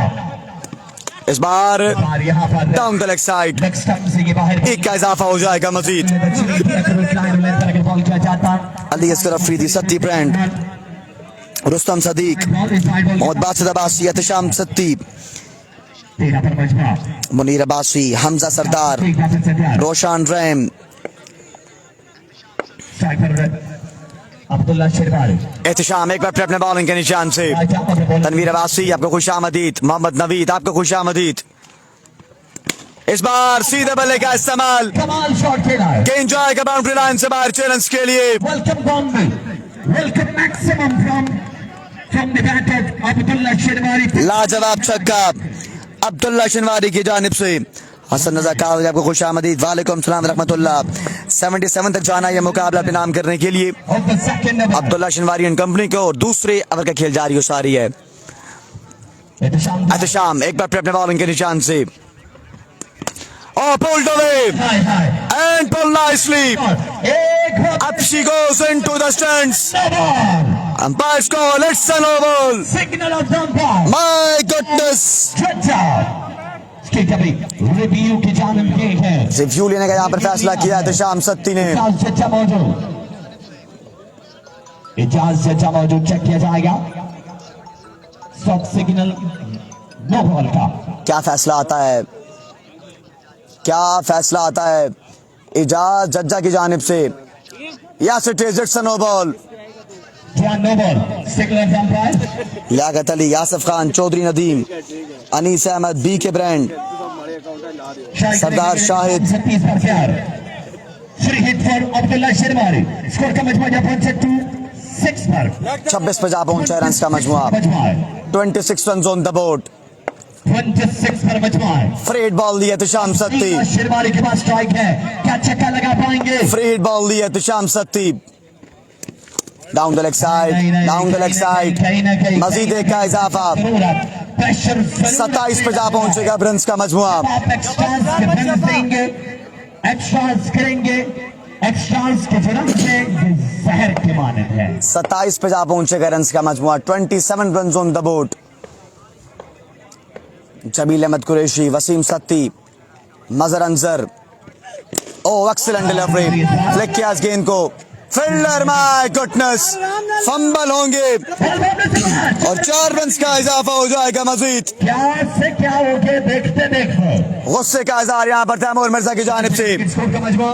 इस बार और यहाँ पर down the leg side, next stump से ये बाहर एक का इजाफा हो जाएगा मजीद। बॉल किया जाता अली असगर अफरीदी, सत्ती ब्रांड, रुस्तम सदीक, मोहम्मद बासित अब्बासी, एहतिशाम सत्ती, 13 पर मजमा। मुनीर अब्बासी, हमजा सरदार, ठीक है, से तैयार। रोशान रैम, स्ट्राइक पर अब्दुल्ला शेरवारी। एहतिशाम एक बार फिर अपने बॉलिंग के निशान से। तनवीर अब्बासी, आपको खुशामदीद। मोहम्मद नवीद, आपको खुशामदीद। इस बार सीधे बल्ले का इस्तेमाल, कमाल शॉट खेला है। गेंद जाएगा बाउंड्री लाइन से बाहर चैलेंज के लिए। Welcome boundary, welcome maximum from the batter Abdullah Shinwari. लाजवाब छक्का अब्दुल्ला शनवारी की जानिब से। हसन रजा कावली, आपको खुशामदीद। वालेकुम सलाम रहमतुल्लाह। 77 तक जाना यह मुकाबला अपने नाम करने के लिए। Of the second over Abdullah शनवारी and company को दूसरे ओवर का खेल जारी हो सारी है। एहतिशाम एक बार फिर अपने बॉलिंग के निशान से। Oh, pulled away hi hi and pulled nicely. एक Up she goes into the stands. Ball Umpire's call, it's a no ball. Signal of the umpire. My goodness. Stretch out. Straight अभी review की जानिब ये है। Review लेने का यहाँ पर फैसला किया एहतिशाम सत्ती ने। इजाज जज्जा मौजूद, इजाज जज्जा मौजूद, चेक किया जाएगा। स्टॉप सिग्नल नो बॉल का। क्या फैसला आता है, क्या फैसला आता है इजाज जज्जा की जानिब से। Yes it is, it's a no ball. No ball, signal of the umpire. Liaquat Ali, Yasif Khan, Chaudhry Nadeem, Anees Ahmed, B K brand, Sardar Shahid. 30 पर तैयार। Free hit for Abdullah Shinwari. Score का मजमू जा पहुंचे 26 पर। 26 पे जा पहुंचा रन का मजमुआ। मजमा है 26 रन ऑन द बोर्ड। 26 पर मजमा है। फ्री हिट बॉल दी एहतिशाम सत्ती। शेरवारी के पास स्ट्राइक है, क्या छक्का लगा पाएंगे? फ्री हिट बॉल दी Ehtisham Satti. Down the leg side, down the leg side, मजीद एक का इजाफा। 27 पे जा पहुंचेगा रन का मजमुआ। आप एक्स्ट्रास के रन देंगे, एक्स्ट्रास करेंगे, एक्स्ट्रास के रन से जहर की मानद है। 27 पे जा पहुंचेगा रन का मजमुआ। 27 run on the board. Jameel Ahmed Qureshi, Waseem Satti, Mazhar Anjar. Oh excellent delivery, flick किया इस गेंद को। फील्डर, माय गुडनेस, फंबल होंगे और 4 रन का इजाफा हो जाएगा मजीद। क्या से क्या हो गया देखते देखते। गुस्से का इजहार यहाँ पर तैमूर मिर्जा की जानिब से। स्कोर का मजमू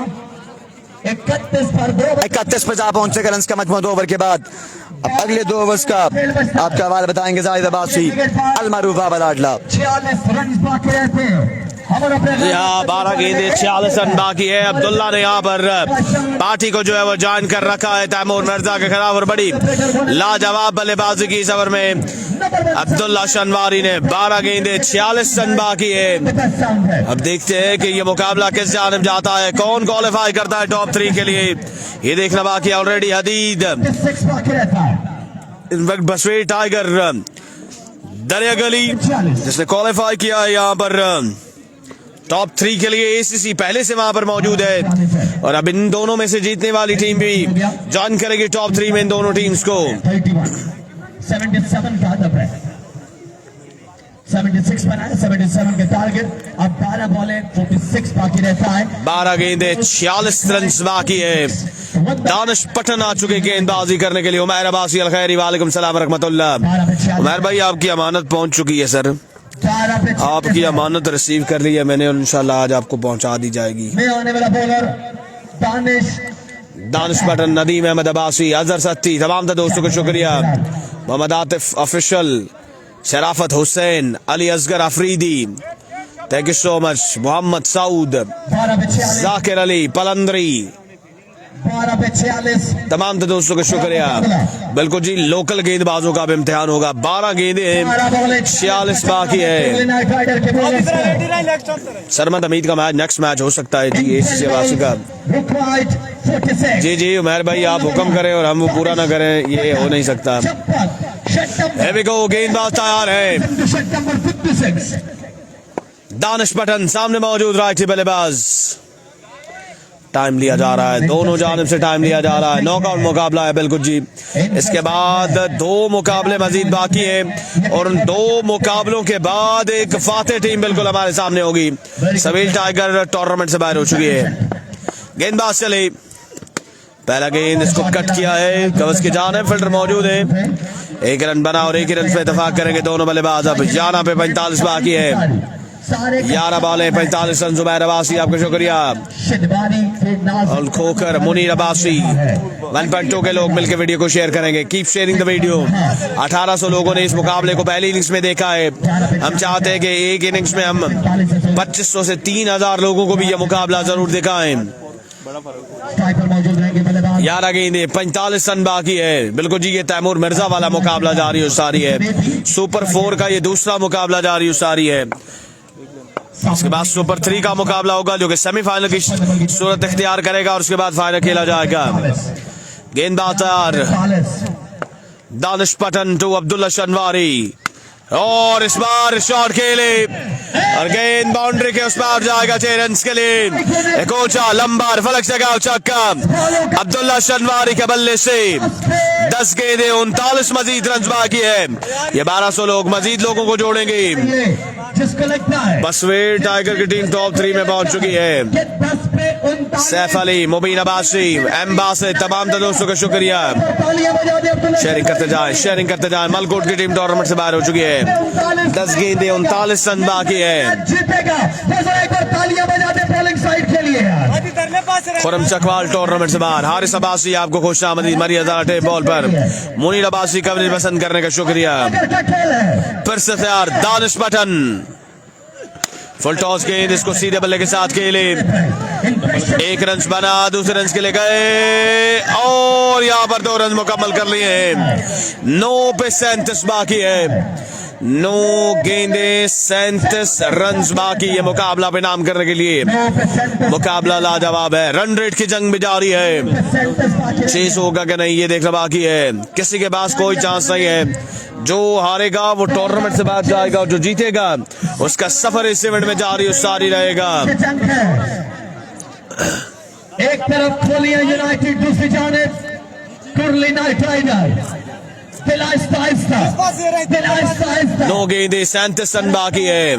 31 पर 2। 31 पे जा पहुंचेगा रन का मजमू 2 ओवर के बाद। अब अगले 2 ओवर्स का आपका हवाला बताएंगे जाहिद अब्बासी, अलमारूफ बाबा लाडला। 46 रन बाकी रहते हैं। यहाँ 12 गेंदें 46 रन बाकी है। अब्दुल्ला ने यहाँ पर पार्टी को जो है वो ज्वाइन कर रखा है तैमूर मिर्जा के खिलाफ और बड़ी लाजवाब बल्लेबाजी की इस ओवर में अब्दुल्ला शनवारी ने। 12 गेंदें 46 रन बाकी है। अब देखते हैं कि ये मुकाबला किस जानिब जाता है, कौन क्वालिफाई करता है टॉप 3 के लिए, ये देखना बाकी है। ऑलरेडी हदीद, इनफैक्ट बसवेट टाइगर, दरिया गली जिसने क्वालिफाई किया है यहाँ पर टॉप 3 के लिए, एसीसी पहले से वहां पर मौजूद है और अब इन दोनों में से जीतने वाली टीम भी ज्वाइन करेगी टॉप 3 में इन दोनों टीम्स को। 77 का अदब है। 76 बनाए, 77 के टारगेट। अब 12 बॉलें 46 बाकी रहता है। 12 गेंदे 46 रन बाकी है। दानिश पठान आ चुके गेंदबाजी करने के लिए। उमैर अब्बासी अल खैरी, वालेकुम सलाम रहमतुल्लाह। उमैर भाई आपकी अमानत पहुंच चुकी है सर, 12 पे आपकी अमानत रिसीव कर ली है मैंने, इंशाल्लाह आज आपको पहुंचा दी जाएगी। में आने वाला बॉलर दानिश पठान, नदीम अहमद अब्बासी, अजहर सत्ती, तमाम दोस्तों को शुक्रिया। Mohammad Atif official, Sharafat Hussain, Ali Asghar Afridi, thank you so much. Mohammad Saud, 12 पे 46, जाकिर अली पलंदरी, 12 पे 46। तमाम दोस्तों का शुक्रिया। बिल्कुल जी, लोकल गेंदबाजों का भी इम्तिहान होगा। 12 गेंदे 46 बाकी है। नाइट राइडर के बॉलर सरमद हमीद का मैच नेक्स्ट मैच हो सकता है जी, एसीसी वासी का। रिक्वायर्ड 46। जी जी उमैर भाई आप हुक्म करें और हम वो पूरा ना करें, ये हो नहीं सकता। Here we go, गेंदबाज तैयार है। Shut number 56। दानिश पठान सामने मौजूद राइट बल्लेबाज। टाइम लिया जा रहा है, दोनों जानिब से टाइम लिया जा रहा है। नॉकआउट मुकाबला है बिल्कुल जी। इसके बाद 2 मुकाबले मजीद बाकी है और उन 2 मुकाबलों के बाद एक फातेह टीम बिल्कुल हमारे सामने होगी। सवील टाइगर टूर्नामेंट से बाहर हो चुकी है। गेंदबाज चले, पहला गेंद इसको कट किया है, कवच की जानिब फील्डर मौजूद है। 1 रन बना और 1 ही रन पे इत्तेफाक करेंगे दोनों बल्लेबाज। अब 11 पे 45 बाकी है। 11 बॉलें 45 रन। जुबैर अब्बासी आपका शुक्रिया। और खोकर मुनीर अब्बासी, 1.2 के लोग मिलकर वीडियो को शेयर करेंगे। Keep sharing the video. 1800 लोगों ने इस मुकाबले को पहली इनिंग्स में देखा है। हम चाहते हैं कि एक इनिंग्स में हम 2500 से 3000 लोगों को भी यह मुकाबला जरूर दिखाएं। 11 गेंदे 45 रन बाकी है। बिल्कुल जी, ये तैमूर मिर्जा वाला मुकाबला जारी हो सारी है। सुपर 4 का ये दूसरा मुकाबला जारी हो सारी है। इसके बाद सुपर 3 का मुकाबला होगा जो कि सेमीफाइनल की सूरत इख्तियार करेगा और उसके बाद फाइनल खेला जाएगा। गेंदबाज तैयार, दानिश पठान टू अब्दुल्ला शनवारी, और इस बार शॉट खेले और गेंद बाउंड्री के उस पार जाएगा 6 रन के लिए। एक ऊंचा लंबा फलक से गाँव छक्का अब्दुल्ला शनवारी के बल्ले से। 10 गेंदे 39 मजीद रन बाकी है। ये 1200 लोग मजीद लोगों को जोड़ेंगे। जिसको लगता है बसवेर टाइगर की टीम टॉप 3 में पहुंच चुकी है। 10 पे 39 सैफ अली, मुबीन अब्बासी, एम बासित, तमाम दोस्तों का शुक्रिया। तालियां बजा दे अब्दुल्ला। शेयरिंग करते जाए। मलकोट की टीम टूर्नामेंट से बाहर हो चुकी है। 10 गेंदे 39 रन बाकी है। जीतेगा तो जरा एक बार तालियां बजा दे पोलिंग साइड के लिए यार। खुरम चकवाल टूर्नामेंट से बाहर। हारिस अब्बासी आपको खुश आमदीद। मरिया ज़ारा बॉल पर। मुनीर अब्बासी कवरेज पसंद करने का शुक्रिया। का खेल है। फिर से तैयार दानिश पठान, फुल टॉस गेंद इसको सीधे बल्ले के साथ खेले। 1 रन बना, दूसरे रन के लिए गए और यहाँ पर 2 रन मुकम्मल कर लिए हैं। 9 पे 37 बाकी है। 9 गेंदे 37 रन बाकी है मुकाबला पे नाम करने के लिए। मुकाबला लाजवाब है। रन रेट की जंग भी जारी है। 600 होगा कि नहीं ये देखना बाकी है। किसी के पास कोई चांस नहीं है। जो हारेगा वो टूर्नामेंट से बाहर जाएगा और जो जीतेगा उसका सफर इस इवेंट में जारी और सारी रहेगा। एक तरफ कोलिया यूनाइटेड, दूसरी जानिब कुर्ली नाइट राइडर। 9 गेंदे 37 रन बाकी है।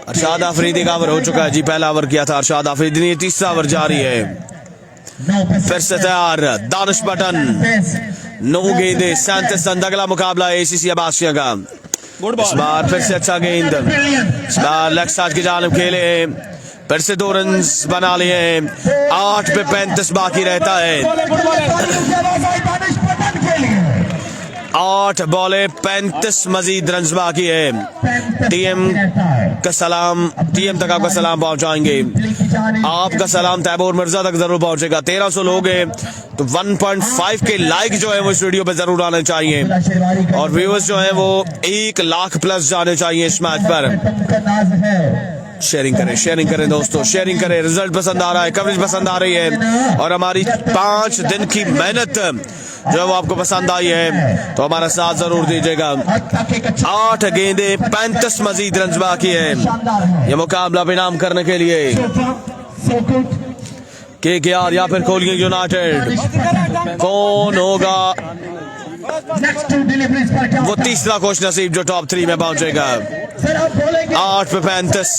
अरशाद अफरीदी का ओवर हो चुका है जी। पहला ओवर किया था अरशाद अफरीदी ने, तीसरा ओवर जारी है। फिर से तैयार दानिश पठान, 9 गेंदे 37 रन। अगला मुकाबला है एसीसी अब्बासिया का। इस बार फिर से अच्छा गेंद, इस बार लेग साइड की जानिब खेले हैं। फिर से 2 रन बना लिए हैं। 8 पे 35 बाकी रहता है। 8 बॉले 35 मजीद रन बाकी है। टीएम का सलाम, टीएम तक आपका सलाम पहुंचाएंगे। आपका सलाम तैमूर मिर्जा तक जरूर पहुंचेगा। 1300 लोग हैं तो 1.5 के लाइक जो है वो इस वीडियो पे जरूर आने चाहिए और व्यूअर्स जो है वो 1 लाख प्लस जाने चाहिए इस मैच पर। शेयरिंग करें दोस्तों, शेयरिंग करें। रिजल्ट पसंद आ रहा है, कवरेज पसंद आ रही है और हमारी 5 दिन की मेहनत जो है वो आपको पसंद आई है तो हमारा साथ जरूर दीजिएगा। 8 गेंदे 35 मजीद रन बाकी है ये मुकाबला पे नाम करने के लिए। KKR या फिर कोलिया यूनाइटेड, कौन होगा नेक्स्ट टू डिलीवरीज पर क्या वो होता है? तीसरा खुश नसीब जो टॉप 3 में पहुंचेगा। सर आप बोलेंगे 8 पे 35,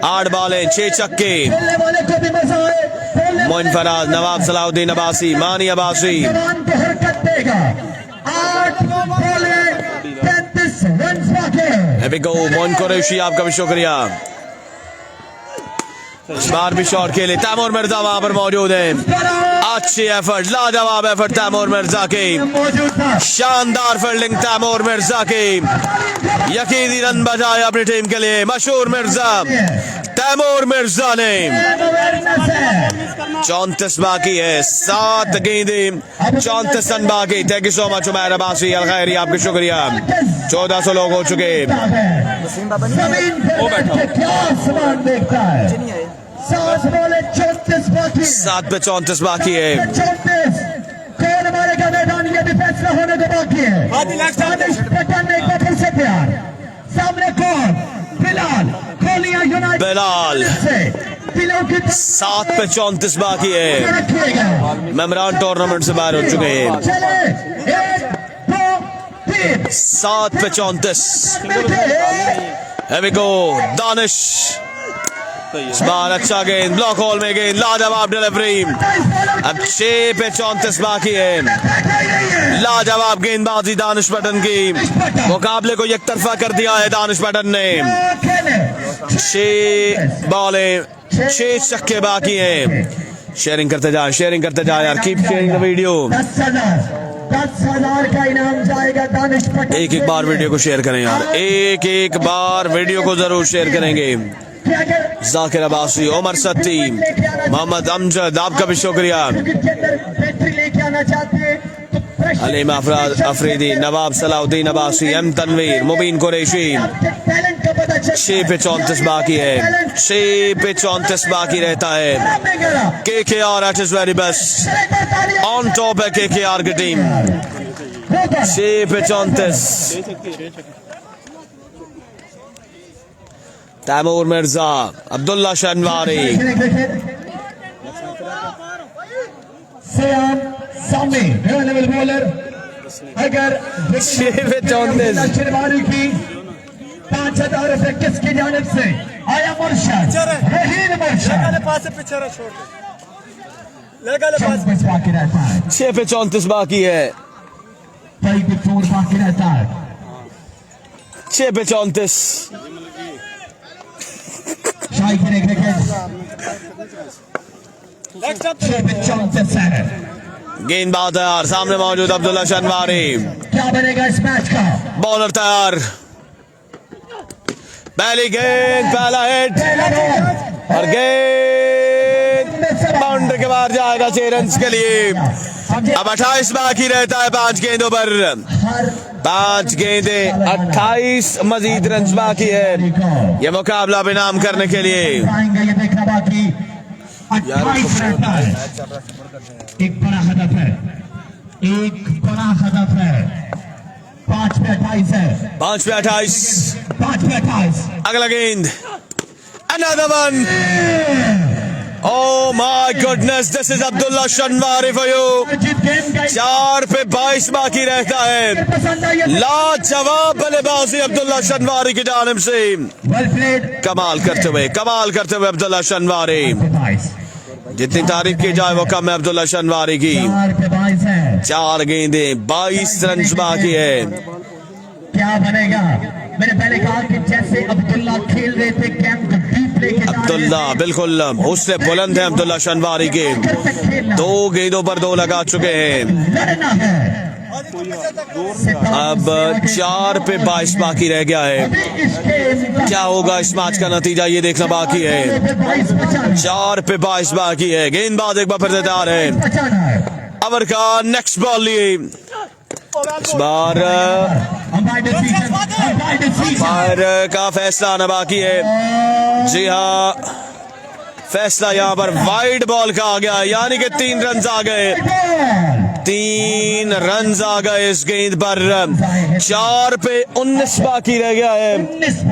8 बॉलें 6 छक्के। खेलने वाले को भी मजा आए, बोलने मोइन फराज, नवाब सलाउद्दीन अब्बासी, मानी अब्बासी। जवान को हरकत देगा। 8 बॉलें 35 रन बाकी है। Here we go, Moin Qureshi, आपका भी शुक्रिया। इस बार भी शॉट खेले तैमूर मिर्जा वहां पर मौजूद हैं। अच्छी एफर्ट, लाजवाब एफर्ट तैमूर मिर्जा की, मौजूद था शानदार फील्डिंग तैमूर मिर्जा की, यकीनी रन बजाए अपनी टीम के लिए मशहूर मिर्जा तैमूर मिर्जा ने। 34 बाकी है, 7 गेंदें 34 रन बाकी। Thank you so much Umair Abbasi, Al Khairi, आपके शुक्रिया। 1400 लोग हो चुके। जमीन पे बैठ के क्या आसमान देखता है। 7 बॉलें 34 बाकी, 7 पे 34 बाकी है। 34 कौन मारेगा मैदान, ये भी फैसला होने को बाकी है। दानिश पठान ने एक बार फिर से प्यार, सामने कौन, बिलाल, कोहलिया यूनाइटेड बिलाल। से दिलों की 7 पे 34 बाकी है। रखिएगा। मेमरान टूर्नामेंट से बाहर हो चुके हैं। चले 1 2 3 7 पे 34। Here we go, Danish. इस बार अच्छा गेंद, ब्लॉक होल में गेंद, लाजवाब डिलीवरी। अब 6 पे 34 बाकी है। लाजवाब गेंदबाजी दानिश पठान की, मुकाबले को एक तरफा कर दिया है दानिश पठान ने। 6 बॉलें 6 छक्के बाकी हैं। शेयरिंग करते जाए यार, कीप शेयरिंग द वीडियो। 10,000 का इनाम जाएगा दानिश पठान। एक बार वीडियो को शेयर करें यार, एक बार वीडियो को जरूर शेयर करेंगे। जाकिर अब्बासी, उमर सत्ती, मोहम्मद अमजद, आपका भी शुक्रिया। बैटरी लेके आना चाहते हैं तो प्रेशर अलीम अफरीदी, नवाब सलाउद्दीन अब्बासी, एम तनवीर, मुबीन कुरैशी। टैलेंट का पता चल 6 पे 34 बाकी है। 6 पे 34 बाकी रहता है। KKR at is very best, on top है KKR की टीम। 6 पे 34। तैमूर मिर्जा, अब्दुल्ला शनवारी। सयाम सामने लेवल बॉलर, अगर 6 पे 34। शनवारी की 5,000 रुपए किसकी जानिब से आया? मुर्शद रहीम मुर्शद। चंद बच बाकी रहता है, 6 पे 34 बाकी है। कई भी चोर बाकी रहता है। 6 पे 34। शाही की रेख रेखे 6 पे 34 है। गेंदबाज तैयार, सामने मौजूद अब्दुल्ला शनवारी। क्या बनेगा इस मैच का? बॉलर तैयार, पहली गेंद, पहला हिट और गेंद बाउंड्री के बाहर जाएगा 6 रन के लिए। अब 28 बाकी रहता है 5 गेंदों पर। 5 गेंदें 28 मजीद रन बाकी है ये मुकाबला इनाम करने के लिए। आएंगे ये देखना बाकी। 28 रहता है, एक बड़ा हदफ है, एक बड़ा हदफ है। 5 पे 28 है, 5 पे 28। 5 पे 28। अगला गेंद, another one, oh my goodness, this is Abdullah Shanwari for you। जीत गेंद का 4 पे 22 बाकी रहता है। पसंद आई है। लाजवाब बल्लेबाजी अब्दुल्ला शनवारी की जानिब से। Well played. कमाल करते हुए अब्दुल्ला शनवारी। 22 जितनी तारीफ की जाए वो कम है अब्दुल्ला शनवारी की। 4 पे 22 है। 4 गेंदें 22 रन बाकी है। क्या बनेगा? मैंने पहले कहा कि जैसे अब्दुल्ला खेल रहे थे गेम को डीप लेके जा रहे अब्दुल्ला थे। बिल्कुल उससे बुलंद है अब्दुल्ला शनवारी के। खेलना 2 गेंदों पर 2 लगा चुके हैं। लड़ना है। अब 4 पे 22 बाकी रह गया है। क्या होगा इस मैच का नतीजा ये देखना बाकी है। 4 पे 22 बाकी है। गेंदबाज एक बार फिर तैयार है। ओवर का नेक्स्ट बॉल लिए इस बार बाहर का फैसला आना बाकी है। जी हाँ, फैसला यहाँ पर वाइड बॉल का आ गया, यानी कि 3 रन आ गए। 3 रन आ गए इस गेंद पर। 4 पे 19 बाकी रह गया है।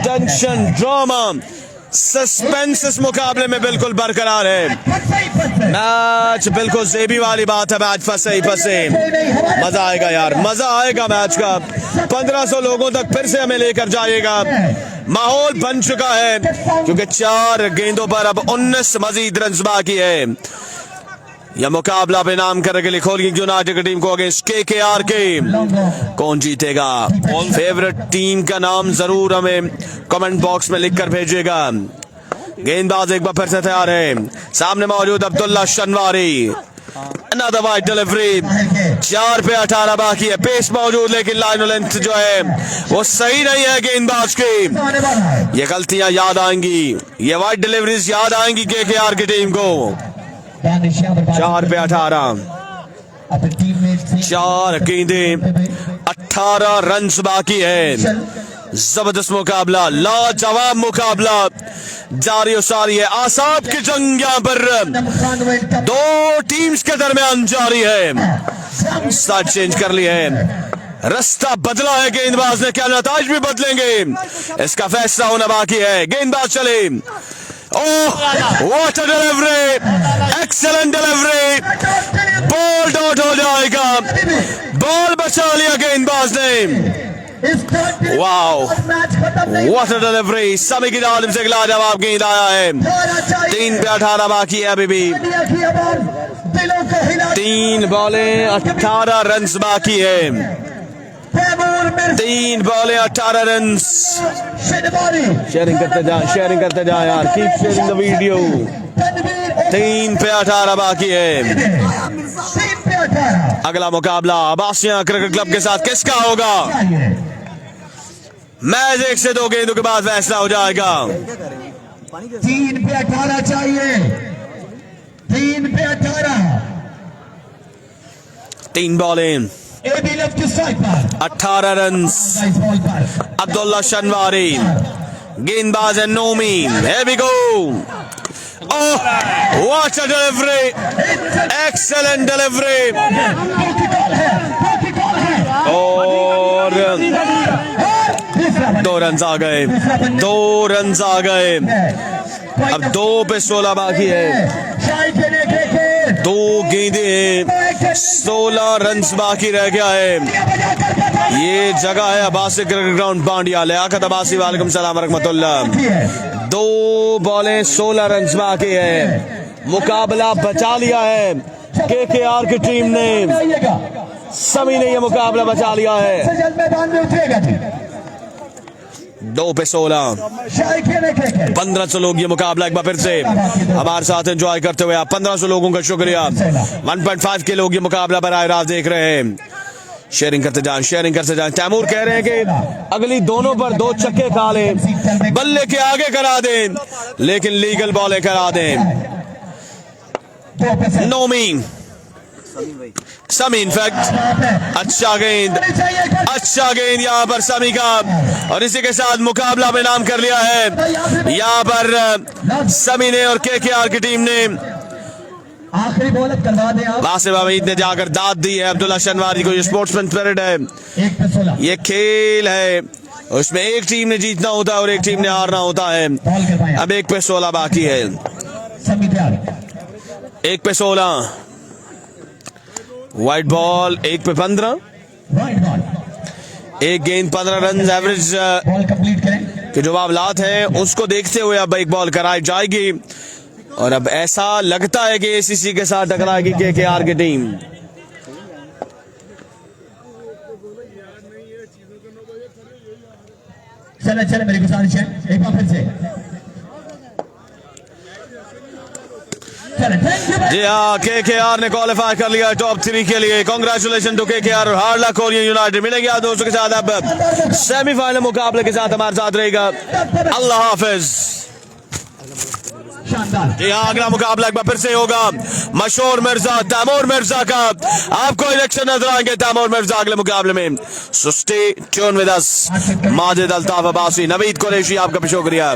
टेंशन ड्रामा सस्पेंस इस मुकाबले में बिल्कुल बरकरार है। मैच बिल्कुल जेबी वाली बात है, मैच फंसे ही फंसे। मजा आएगा यार, मजा आएगा मैच का। 1500 लोगों तक फिर से हमें लेकर जाएगा। माहौल बन चुका है क्योंकि 4 गेंदों पर अब 19 मजीद रन बाकी है। यह मुकाबला बेनाम करने के लिए खोलिंग यूनाइटेड की टीम को अगेंस्ट केकेआर के। कौन जीतेगा? फेवरेट टीम का नाम जरूर हमें कमेंट बॉक्स में लिखकर भेजिएगा। गेंदबाज एक बार फिर से तैयार है। सामने मौजूद अब्दुल्ला शनवारी। Another wide delivery। 4 पे 18 बाकी है। पेस मौजूद लेकिन लाइन लेंथ जो है वो सही नहीं है गेंदबाज की। ये गलतियां याद आएंगी, ये वाइड डिलीवरीज याद आएंगी केकेआर की टीम को। 4 पे 18, 4 गेंदे 18 रन बाकी है। जबरदस्त मुकाबला, लाजवाब मुकाबला जारी और सारी है। आसाब की जंग यहाँ पर 2 टीम्स के दरमियान जारी है। साइड चेंज कर ली है, रास्ता बदला है गेंदबाज ने, क्या नताज भी बदलेंगे इसका फैसला होना बाकी है। गेंदबाज चले, oh what a delivery, excellent delivery, ball dot हो जाएगा। बॉल बचा लिया गेंदबाज ने। वाओ व्हाट अ डिलीवरी, समी की जानिब से लाजवाब गेंद आया है। 3 पे 18 बाकी है अभी भी। 3 बॉलें 18 रन बाकी है। 3 बॉलें 18 रन। शेयरिंग करते जाए यार, कीप शेयरिंग द वीडियो। 3 पे 18 बाकी है। अगला मुकाबला अब्बासिया क्रिकेट क्लब के साथ किसका होगा? मैच 1 से 2 गेंदों के बाद फैसला हो जाएगा। 3 पे 18 चाहिए। 3 पे 18। 3 बॉलें 18 रन। अब्दुल्ला शनवारी, गेंदबाज है Nomi. Here we go। Oh, what a delivery! Excellent delivery! और 2 रन आ गए, 2 रन आ गए। अब 2 पे 16 बाकी है। 2 गेंदे 16 रन बाकी रह गया है। ये जगह है अब्बासी क्रिकेट ग्राउंड बांडिया। लियाकत अब्बासी, वालेकुम सलाम रहमतुल्लाह। 2 बॉलें 16 रन बाकी है। मुकाबला बचा लिया है केकेआर की टीम ने। समी ने यह मुकाबला बचा लिया है। 2 पे 16, 1500 लोग ये मुकाबला एक बार फिर से हमारे साथ एंजॉय करते हुए। 1500 लोगों का शुक्रिया। 1.5 के लोग ये मुकाबला बराह रास्त देख रहे हैं। शेयरिंग करते जाएं, शेयरिंग करते जाएं। तैमूर कह रहे हैं कि अगली दोनों पर 2 छक्के खा लें, बल्ले के आगे करा दें, लेकिन लीगल बॉलें करा दें। नोमी, समी इनफैक्ट अच्छा गेंद यहाँ पर समी का। और इसी के साथ मुकाबला में नाम कर लिया है यहाँ पर समी ने और केकेआर की टीम ने। आखिरी बॉल करवा दें आप। वासिफ हमीद ने जाकर दाद दी है अब्दुल्ला शनवारी को। ये स्पोर्ट्समैन स्पिरिट है, 1 पे 16। ये खेल है, उसमें एक टीम ने जीतना होता है और एक टीम ने हारना होता है। अब 1 पे 16 बाकी है। 1 पे 16, वाइट बॉल 1 पे 15। एक गेंद 15 रन एवरेज बॉल कंप्लीट करें। के जो मामलात हैं उसको देखते हुए अब 1 बॉल कराई जाएगी। और अब ऐसा लगता है कि एसीसी के साथ टकराएगी केकेआर की टीम। चले मेरी गुजारिश है एक बार फिर से। जी हाँ, केकेआर ने क्वालिफाई कर लिया टॉप 3 के लिए। कांग्रेचुलेशन टू केकेआर और हार्ड लक कोरियन यूनाइटेड। मिलेंगे आप दोस्तों के साथ अब सेमीफाइनल मुकाबले के साथ हमारे साथ रहेगा। अल्लाह हाफिज। जी हाँ, अगला मुकाबला एक बार फिर से होगा मशहूर मिर्जा तैमूर मिर्जा का। आपको इलेक्शन नजर आएंगे तैमूर मिर्जा अगले मुकाबले में। So stay tune with us. Majid Altaf Abbasi, Naveed Qureshi, आपका शुक्रिया।